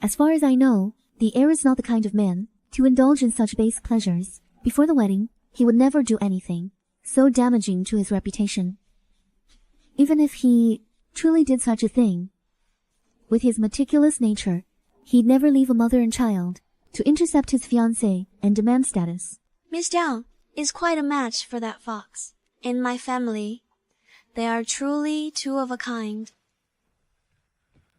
As far as I know, the heir is not the kind of man to indulge in such base pleasures. Before the wedding, he would never do anything so damaging to his reputation. Even if he truly did such a thing, with his meticulous nature, he'd never leave a mother and child to intercept his fiancée and demand status. Miss Jiang is quite a match for that fox. In my family, they are truly two of a kind.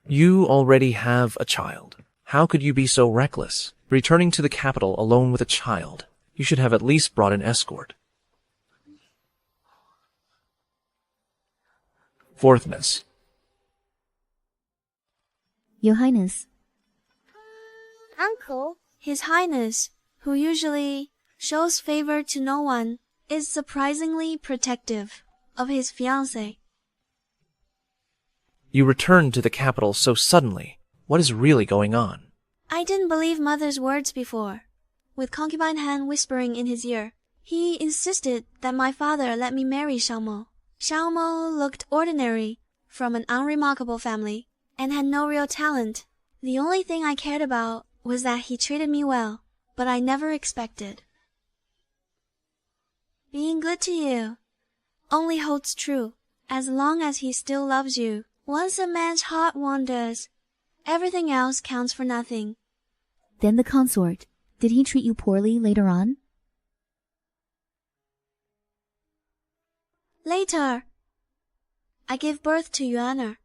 You already have a child. How could you be so reckless? Returning to the capital alone with a child. You should have at least brought an escort. Fourth Miss. Your Highness. Uncle, His Highness, who usually shows favor to no one, is surprisingly protective of his fiancée. You returned to the capital so suddenly. What is really going on? I didn't believe mother's words before. With concubine Han whispering in his ear, he insisted that my father let me marry Xiaomo. Xiaomo looked ordinary from an unremarkable family and had no real talent. The only thing I cared about was that he treated me well, but I never expected. Being good to you only holds true as long as he still loves you. Once a man's heart wanders, everything else counts for nothing. Then the consort, did he treat you poorly later on? Later, I gave birth to Yuaner.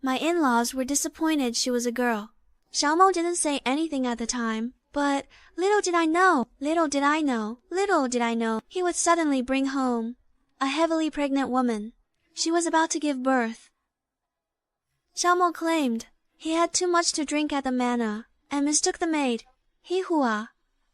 My in-laws were disappointed she was a girl. Xiaomo didn't say anything at the time, but little did I know, he would suddenly bring home a heavily pregnant woman. She was about to give birth. Xiaomo claimed he had too much to drink at the manor and mistook the maid, Hihua,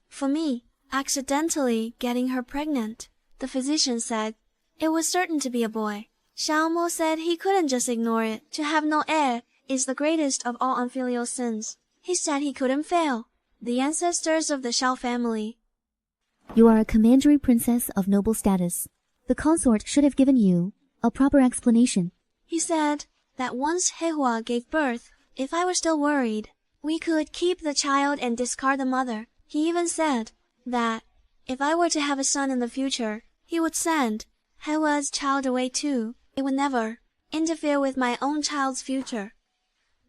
for me, accidentally getting her pregnant. The physician said it was certain to be a boy. Xiaomo said he couldn't just ignore it. To have no heir is the greatest of all unfilial sins. He said he couldn't fail the ancestors of the Shao family. You are a commandery princess of noble status. The consort should have given you a proper explanation. He said that once Hehua gave birth, if I were still worried, we could keep the child and discard the mother. He even said that if I were to have a son in the future, he would send Hehua's child away too. It would never interfere with my own child's future.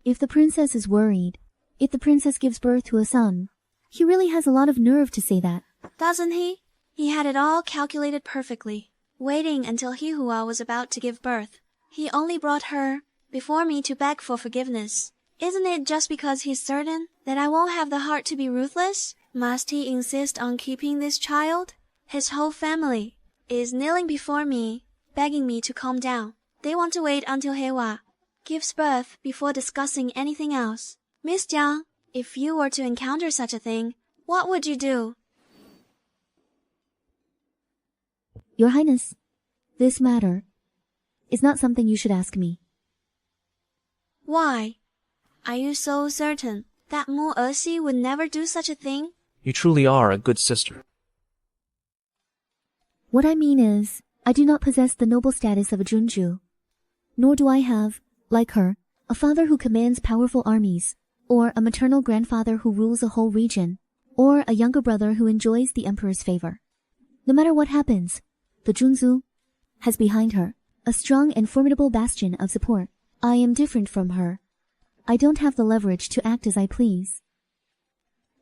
If the princess is worried, if the princess gives birth to a son, he really has a lot of nerve to say that. Doesn't he? He had it all calculated perfectly. Waiting until Hihua was about to give birth, he only brought her before me to beg for forgiveness. Isn't it just because he's certain that I won't have the heart to be ruthless? Must he insist on keeping this child? His whole family is kneeling before me, begging me to calm down. They want to wait until Hehua gives birth before discussing anything else. Miss Jiang, if you were to encounter such a thing, what would you do? Your Highness, this matter is not something you should ask me. Why? Are you so certain that Mu Erxi would never do such a thing? You truly are a good sister. What I mean is, I do not possess the noble status of a Junju. Nor do I have, like her, a father who commands powerful armies, or a maternal grandfather who rules a whole region, or a younger brother who enjoys the emperor's favor. No matter what happens, the Junzu has behind her a strong and formidable bastion of support. I am different from her. I don't have the leverage to act as I please.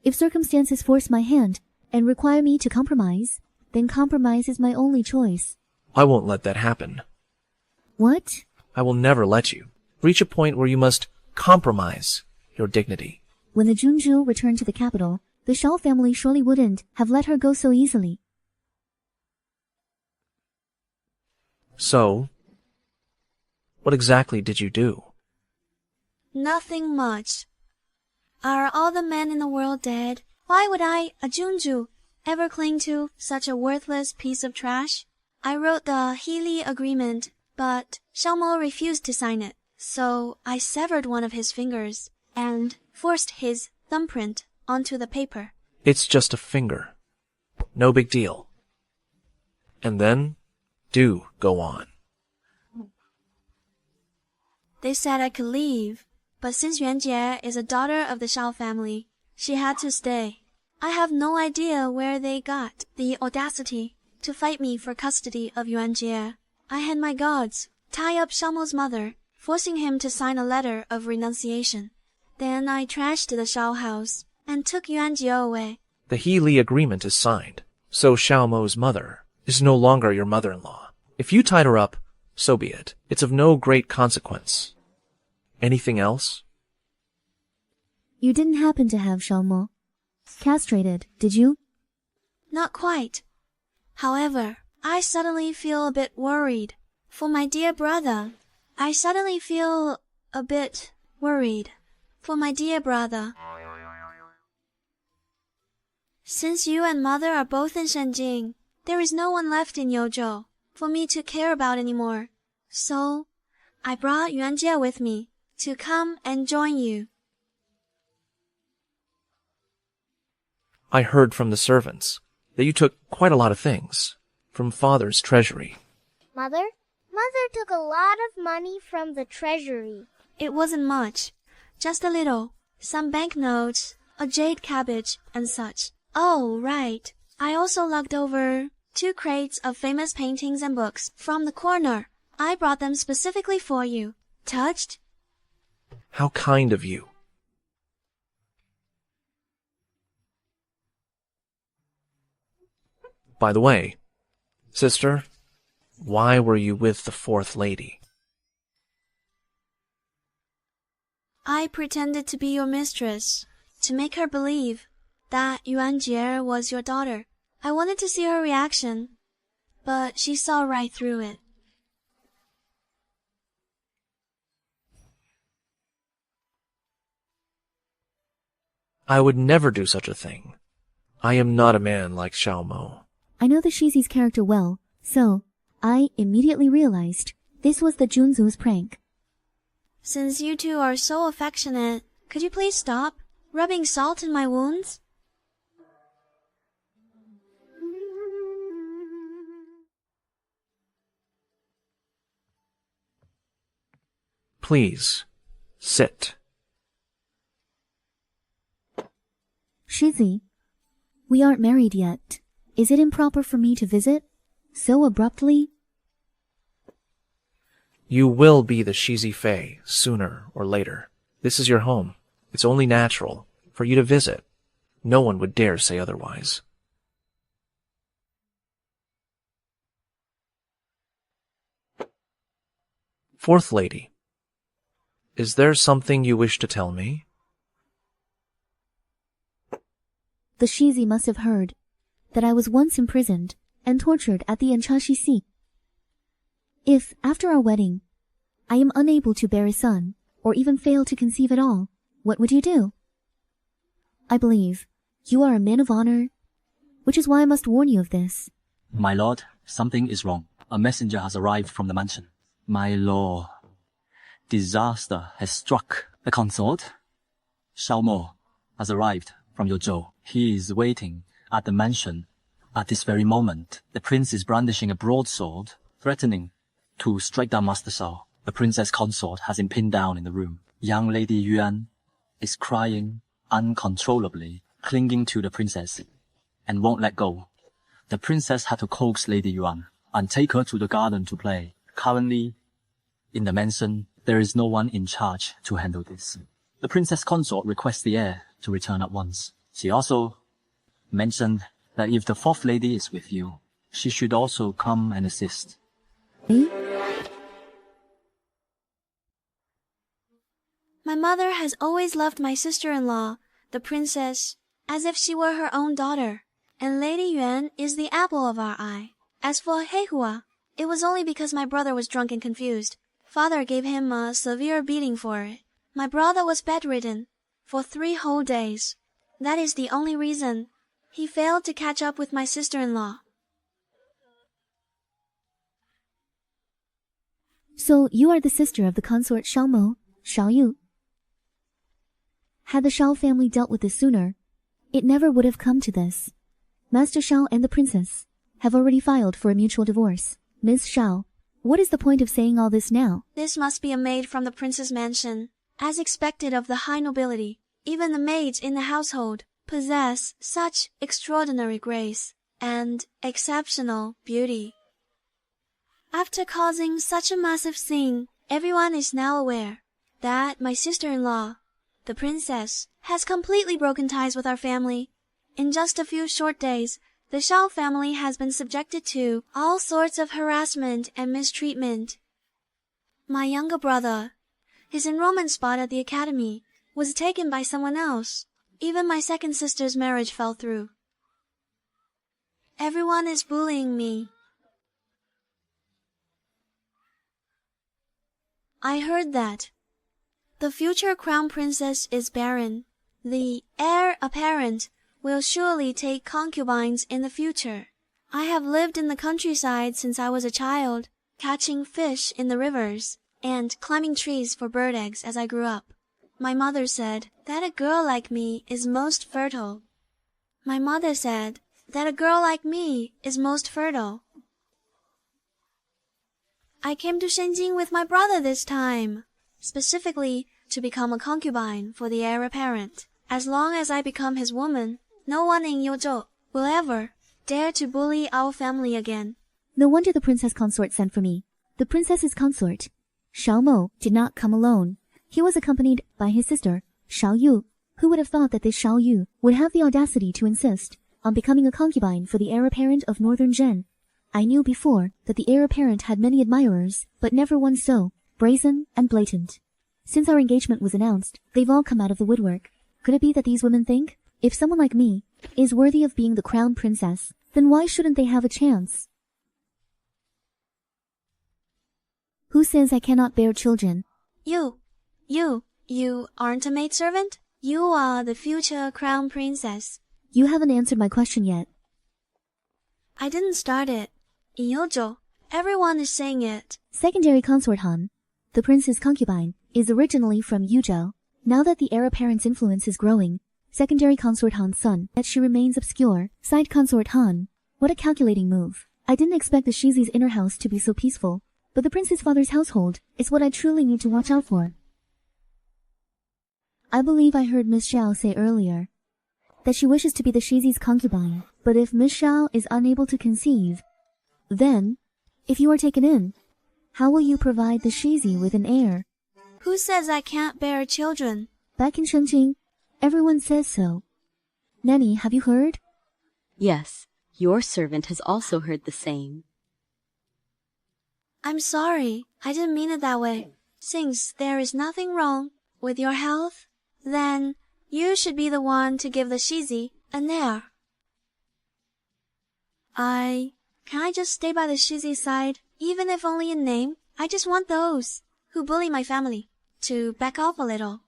If circumstances force my hand and require me to compromise, then compromise is my only choice. I won't let that happen. What? I will never let you reach a point where you must compromise your dignity. When the Junju returned to the capital, the Shao family surely wouldn't have let her go so easily. So, what exactly did you do? Nothing much. Are all the men in the world dead? Why would I, a Junju, ever cling to such a worthless piece of trash? I wrote the Healy agreement, but Xiaomo refused to sign it, so I severed one of his fingers and forced his thumbprint onto the paper. It's just a finger. No big deal. And then, do go on. They said I could leave, but since Yuanjie is a daughter of the Shao family, she had to stay. I have no idea where they got the audacity to fight me for custody of Yuanjie. I had my guards tie up Xiaomo's mother, forcing him to sign a letter of renunciation. Then I trashed the Shao house and took Yuanjie away. The Healy agreement is signed, so Xiaomo's mother is no longer your mother-in-law. If you tied her up, so be it. It's of no great consequence. Anything else? You didn't happen to have Xiaomo castrated, did you? Not quite. However, I suddenly feel a bit worried. For my dear brother. I suddenly feel a bit worried. For my dear brother. Since you and mother are both in Shenjing, there is no one left in Youzhou for me to care about anymore. So, I brought Yuanjie with me to come and join you. I heard from the servants that you took quite a lot of things from father's treasury. Mother took a lot of money from the treasury. It wasn't much, just a little. Some banknotes, a jade cabbage, and such. Oh, right. I also lugged over 2 crates of famous paintings and books from the corner. I brought them specifically for you. Touched? How kind of you. By the way, sister, why were you with the fourth lady? I pretended to be your mistress, to make her believe that Yuanjie was your daughter. I wanted to see her reaction, but she saw right through it. I would never do such a thing. I am not a man like Xiaomo. I know the Shizi's character well, so I immediately realized this was the Junzu's prank. Since you two are so affectionate, could you please stop rubbing salt in my wounds? Please, sit. Shizi, we aren't married yet. Is it improper for me to visit so abruptly? You will be the Shizi Fei sooner or later. This is your home. It's only natural for you to visit. No one would dare say otherwise. Fourth lady, is there something you wish to tell me? The Shizi must have heard that I was once imprisoned and tortured at the Enchashi Sea. If, after our wedding, I am unable to bear a son, or even fail to conceive at all, what would you do? I believe you are a man of honor, which is why I must warn you of this. My lord, something is wrong. A messenger has arrived from the mansion. My lord, disaster has struck. The consort, Xiaomo, has arrived from Youzhou. He is waiting at the mansion. At this very moment, the prince is brandishing a broadsword, threatening to strike down Master Shao. The princess consort has been pinned down in the room. Young Lady Yuan is crying uncontrollably, clinging to the princess, and won't let go. The princess had to coax Lady Yuan and take her to the garden to play. Currently, in the mansion, there is no one in charge to handle this. The princess consort requests the heir to return at once. She also mentioned that if the fourth lady is with you, she should also come and assist. My mother has always loved my sister-in-law, the princess, as if she were her own daughter, and Lady Yuan is the apple of our eye. As for Heihua, It was only because my brother was drunk and confused. Father gave him a severe beating for it. My brother was bedridden for 3 whole days. That is the only reason he failed to catch up with my sister-in-law. So you are the sister of the consort Xiaomo, Xiaoyu. Had the Shao family dealt with this sooner, it never would have come to this. Master Shao and the princess have already filed for a mutual divorce. Miss Shao, what is the point of saying all this now? This must be a maid from the prince's mansion. As expected of the high nobility, even the maids in the household possess such extraordinary grace and exceptional beauty. After causing such a massive scene, everyone is now aware that my sister-in-law, the princess, has completely broken ties with our family. In just a few short days, the Shao family has been subjected to all sorts of harassment and mistreatment. My younger brother, his enrollment spot at the academy was taken by someone else. Even my second sister's marriage fell through. Everyone is bullying me. I heard that the future crown princess is barren. The heir apparent will surely take concubines in the future. I have lived in the countryside since I was a child, catching fish in the rivers and climbing trees for bird eggs as I grew up. My mother said that a girl like me is most fertile. My mother said that a girl like me is most fertile. I came to Shenzhen with my brother this time, specifically to become a concubine for the heir apparent. As long as I become his woman, no one in Yuzhou will ever dare to bully our family again. No wonder the princess consort sent for me. The princess's consort, Xiaomo, did not come alone. He was accompanied by his sister, Xiaoyu. Who would have thought that this Xiaoyu would have the audacity to insist on becoming a concubine for the heir apparent of northern Zhen? I knew before that the heir apparent had many admirers, but never one so brazen and blatant. Since our engagement was announced, they've all come out of the woodwork. Could it be that these women think, if someone like me is worthy of being the crown princess, then why shouldn't they have a chance? Who says I cannot bear children? You aren't a maidservant? You are the future crown princess. You haven't answered my question yet. I didn't start it. In Yuzhou, everyone is saying it. Secondary consort Han, the prince's concubine, is originally from Yuzhou. Now that the heir apparent's influence is growing, secondary consort Han's son, that she remains obscure. Side consort Han, what a calculating move. I didn't expect the Shizi's inner house to be so peaceful, but the prince's father's household is what I truly need to watch out for. I believe I heard Miss Xiao say earlier that she wishes to be the Shizi's concubine, but if Miss Xiao is unable to conceive, then, if you are taken in, how will you provide the Shizi with an heir? Who says I can't bear children? Back in Shenzhen, everyone says so. Nanny, have you heard? Yes, your servant has also heard the same. I'm sorry, I didn't mean it that way. Since there is nothing wrong with your health, then you should be the one to give the Shizi an heir. Can I just stay by the Shizi's side, even if only in name? I just want those who bully my family to back off a little.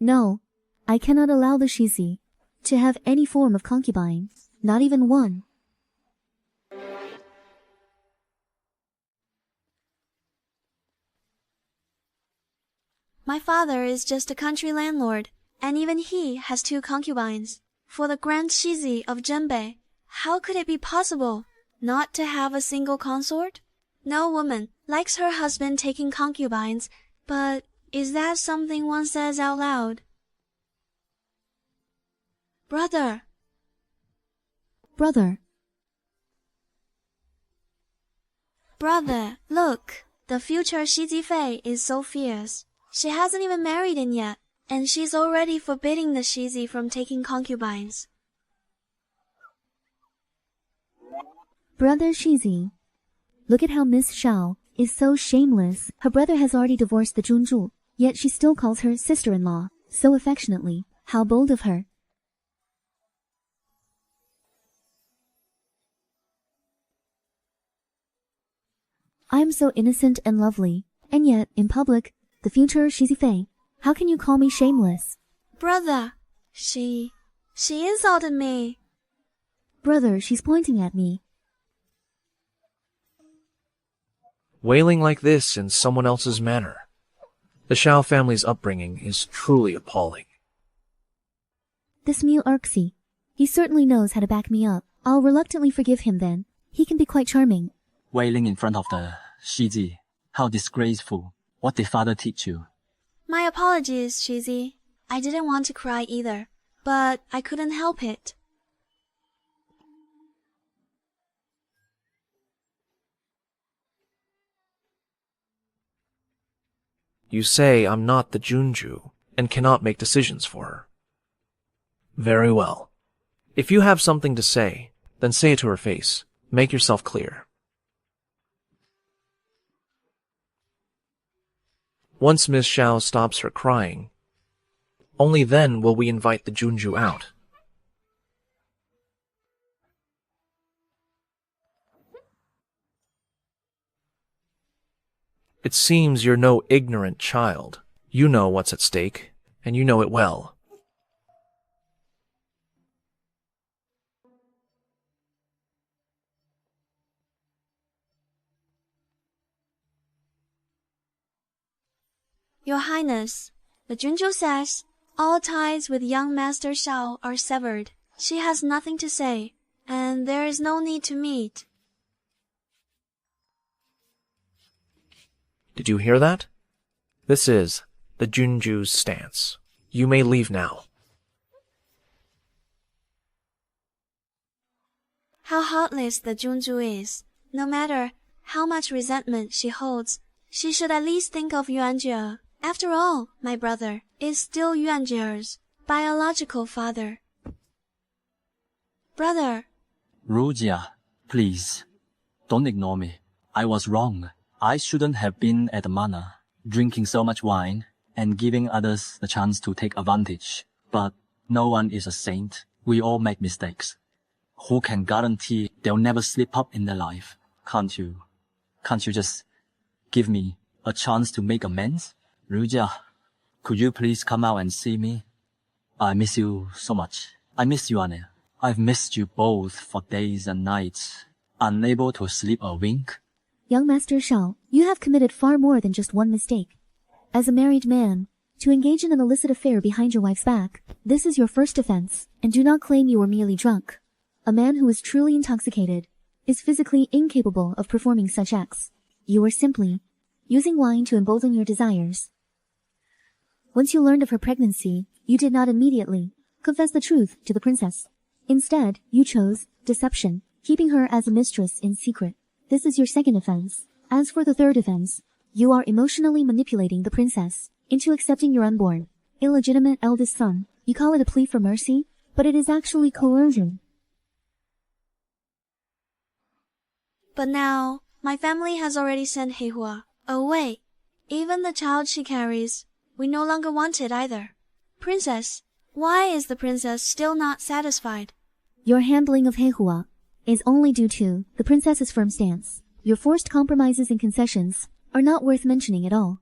No, I cannot allow the Shizi to have any form of concubine, not even one. My father is just a country landlord, and even he has 2 concubines. For the Grand Shizi of Zhenbei, how could it be possible not to have a single consort? No woman likes her husband taking concubines, but is that something one says out loud? Brother! Brother! Brother, look! The future Shizi Fei is so fierce. She hasn't even married in yet, and she's already forbidding the Shizi from taking concubines. Brother Shizi, look at how Miss Xiao is so shameless. Her brother has already divorced the Junzhu, yet she still calls her sister-in-law so affectionately. How bold of her. I am so innocent and lovely, and yet, in public, the future Shizi Fei. How can you call me shameless? Brother, she insulted me. Brother, she's pointing at me. Wailing like this in someone else's manner. The Shao family's upbringing is truly appalling. This Mu Arxi. He certainly knows how to back me up. I'll reluctantly forgive him then. He can be quite charming. Wailing in front of the Shiji. How disgraceful. What did father teach you? My apologies, Shizi. I didn't want to cry either, but I couldn't help it. You say I'm not the Junju and cannot make decisions for her. Very well. If you have something to say, then say it to her face. Make yourself clear. Once Miss Shao stops her crying, only then will we invite the Junju out. It seems you're no ignorant child. You know what's at stake, and you know it well. Your Highness, the Junju says, all ties with young Master Shao are severed. She has nothing to say, and there is no need to meet. Did you hear that? This is the Junju's stance. You may leave now. How heartless the Junju is. No matter how much resentment she holds, she should at least think of Yuanjie. After all, my brother is still Yuanjie's biological father. Brother. Rujia, please, don't ignore me. I was wrong. I shouldn't have been at the manor, drinking so much wine and giving others the chance to take advantage. But no one is a saint. We all make mistakes. Who can guarantee they'll never slip up in their life? Can't you just give me a chance to make amends? Rujia, could you please come out and see me? I miss you so much. I miss you, Anne. I've missed you both for days and nights, unable to sleep a wink. Young Master Shao, you have committed far more than just one mistake. As a married man, to engage in an illicit affair behind your wife's back, this is your first offense, and do not claim you were merely drunk. A man who is truly intoxicated is physically incapable of performing such acts. You were simply using wine to embolden your desires. Once you learned of her pregnancy, you did not immediately confess the truth to the princess. Instead, you chose deception, keeping her as a mistress in secret. This is your second offense. As for the third offense, you are emotionally manipulating the princess into accepting your unborn, illegitimate eldest son. You call it a plea for mercy, but it is actually coercion. But now, my family has already sent Heihua away. Even the child she carries, we no longer want it either. Princess, why is the princess still not satisfied? Your handling of Heihua is only due to the princess's firm stance. Your forced compromises and concessions are not worth mentioning at all.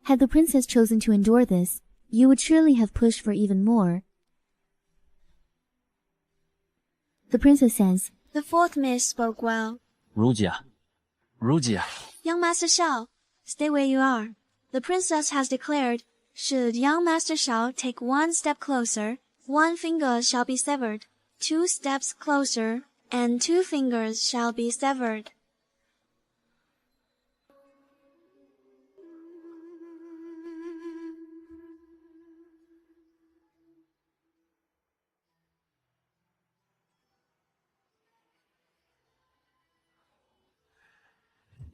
Had the princess chosen to endure this, you would surely have pushed for even more. The princess says, The fourth miss spoke well. Rujia. Young Master Shao, stay where you are. The princess has declared, should young Master Shao take one step closer, one finger shall be severed. 2 steps closer, and 2 fingers shall be severed.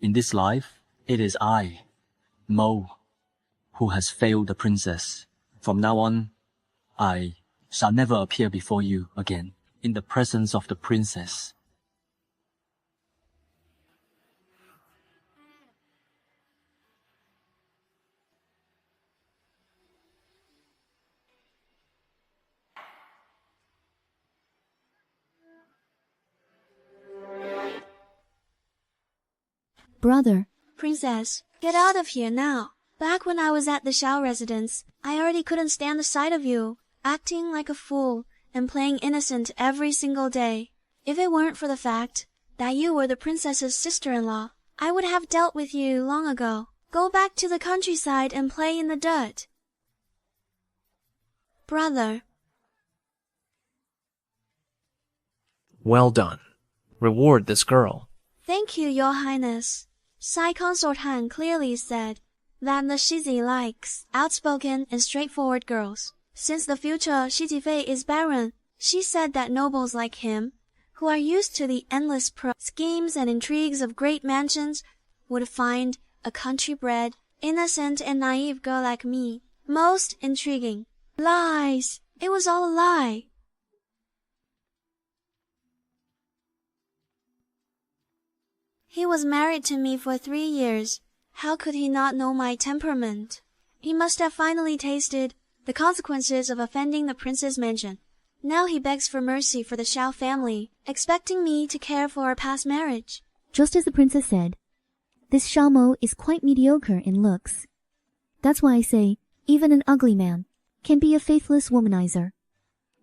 In this life, it is I, Mo, who has failed the princess. From now on, I shall never appear before you again in the presence of the princess. Brother. Princess, get out of here now. Back when I was at the Shao residence, I already couldn't stand the sight of you, acting like a fool and playing innocent every single day. If it weren't for the fact that you were the princess's sister-in-law, I would have dealt with you long ago. Go back to the countryside and play in the dirt. Brother. Well done. Reward this girl. Thank you, Your Highness. Sai Consort Han clearly said that the Shizi likes outspoken and straightforward girls. Since the future Shizi Fei is barren, she said that nobles like him, who are used to the endless schemes and intrigues of great mansions, would find a country-bred, innocent and naive girl like me most intriguing. Lies! It was all a lie. He was married to me for 3 years. How could he not know my temperament? He must have finally tasted the consequences of offending the prince's mansion. Now he begs for mercy for the Shao family, expecting me to care for our past marriage. Just as the princess said, this Shao Mo is quite mediocre in looks. That's why I say, even an ugly man can be a faithless womanizer.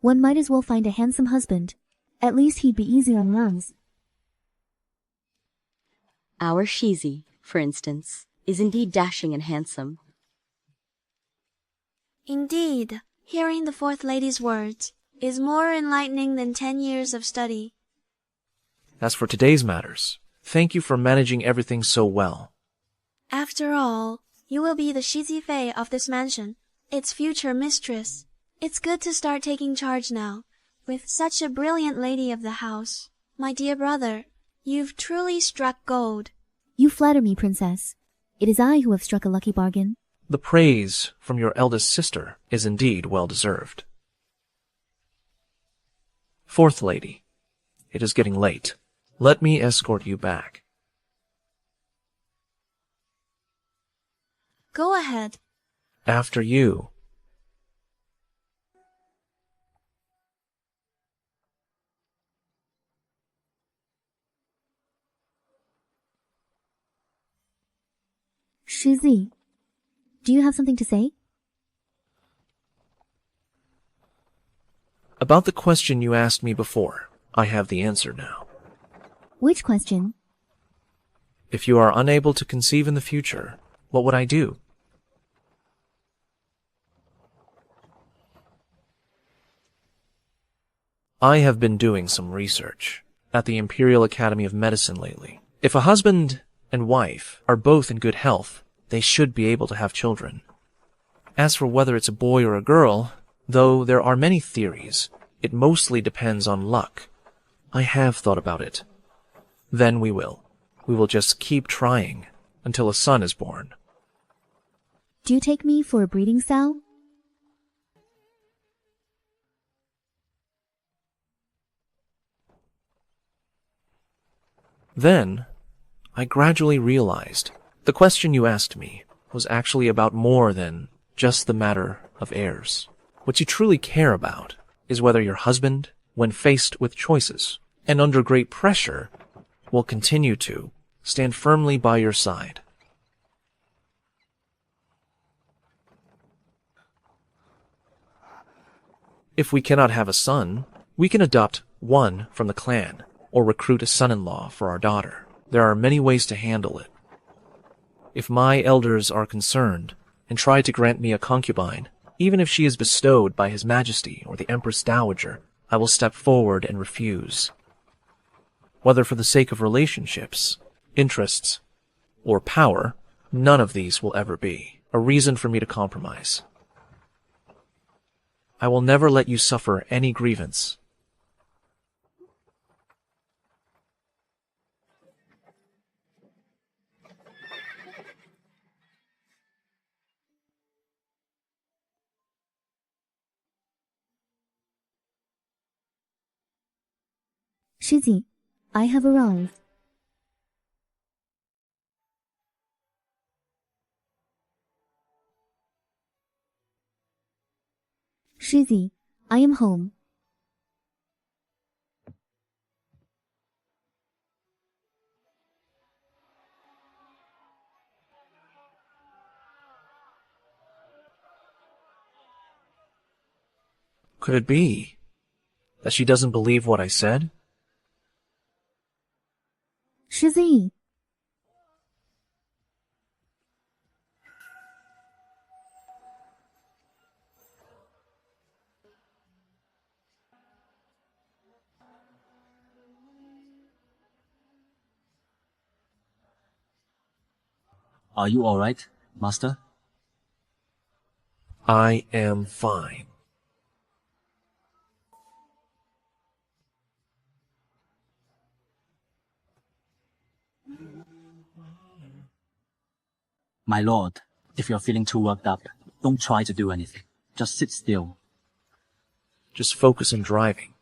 One might as well find a handsome husband. At least he'd be easier on lungs. Our Shizi, for instance, is indeed dashing and handsome. Indeed, hearing the fourth lady's words is more enlightening than 10 years of study. As for today's matters, thank you for managing everything so well. After all, you will be the Shizi Fei of this mansion, its future mistress. It's good to start taking charge now, with such a brilliant lady of the house. My dear brother, you've truly struck gold. You flatter me, princess. It is I who have struck a lucky bargain. The praise from your eldest sister is indeed well deserved. Fourth lady, it is getting late. Let me escort you back. Go ahead. After you. Shizi, do you have something to say? About the question you asked me before, I have the answer now. Which question? If you are unable to conceive in the future, what would I do? I have been doing some research at the Imperial Academy of Medicine lately. If a husband and wife are both in good health, they should be able to have children. As for whether it's a boy or a girl, though there are many theories, it mostly depends on luck. I have thought about it. Then we will. We will just keep trying until a son is born. Do you take me for a breeding sow? Then, I gradually realized the question you asked me was actually about more than just the matter of heirs. What you truly care about is whether your husband, when faced with choices and under great pressure, will continue to stand firmly by your side. If we cannot have a son, we can adopt one from the clan or recruit a son-in-law for our daughter. There are many ways to handle it. If my elders are concerned and try to grant me a concubine, even if she is bestowed by His Majesty or the Empress Dowager, I will step forward and refuse. Whether for the sake of relationships, interests, or power, none of these will ever be a reason for me to compromise. I will never let you suffer any grievance. Shizi, I have arrived. Shizi, I am home. Could it be that she doesn't believe what I said? Shizzy. Are you alright, Master? I am fine. My lord, if you're feeling too worked up, don't try to do anything. Just sit still. Just focus on driving.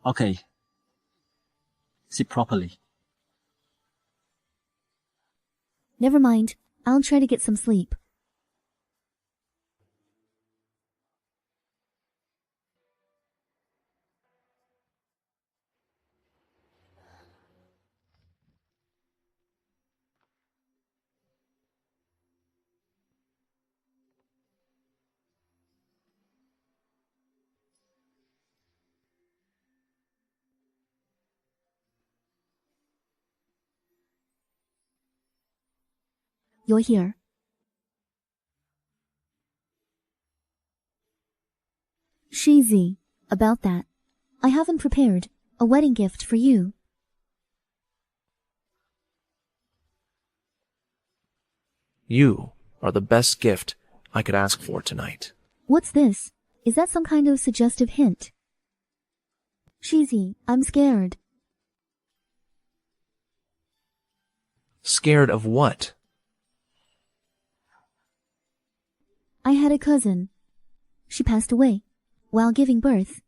Okay. Sit properly. Never mind. I'll try to get some sleep. You're here. Shizzy, about that. I haven't prepared a wedding gift for you. You are the best gift I could ask for tonight. What's this? Is that some kind of suggestive hint? Shizzy, I'm scared. Scared of what? I had a cousin. She passed away while giving birth.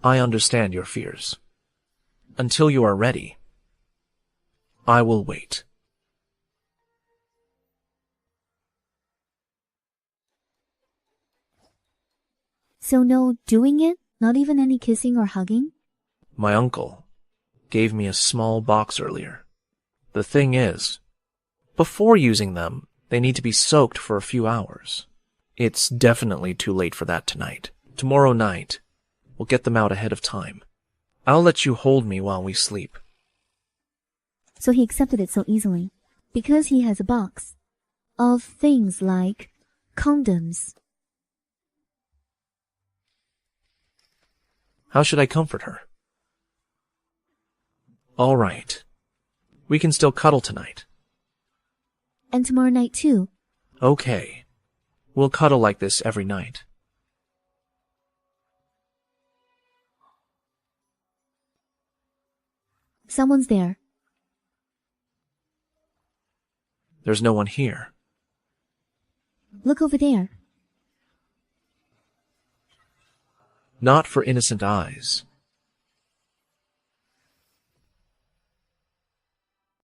I understand your fears. Until you are ready, I will wait. So no doing it? Not even any kissing or hugging? My uncle gave me a small box earlier. The thing is, before using them, they need to be soaked for a few hours. It's definitely too late for that tonight. Tomorrow night, we'll get them out ahead of time. I'll let you hold me while we sleep. So he accepted it so easily. Because he has a box of things like condoms. How should I comfort her? All right. We can still cuddle tonight. And tomorrow night too. Okay. We'll cuddle like this every night. Someone's there. There's no one here. Look over there. Not for innocent eyes.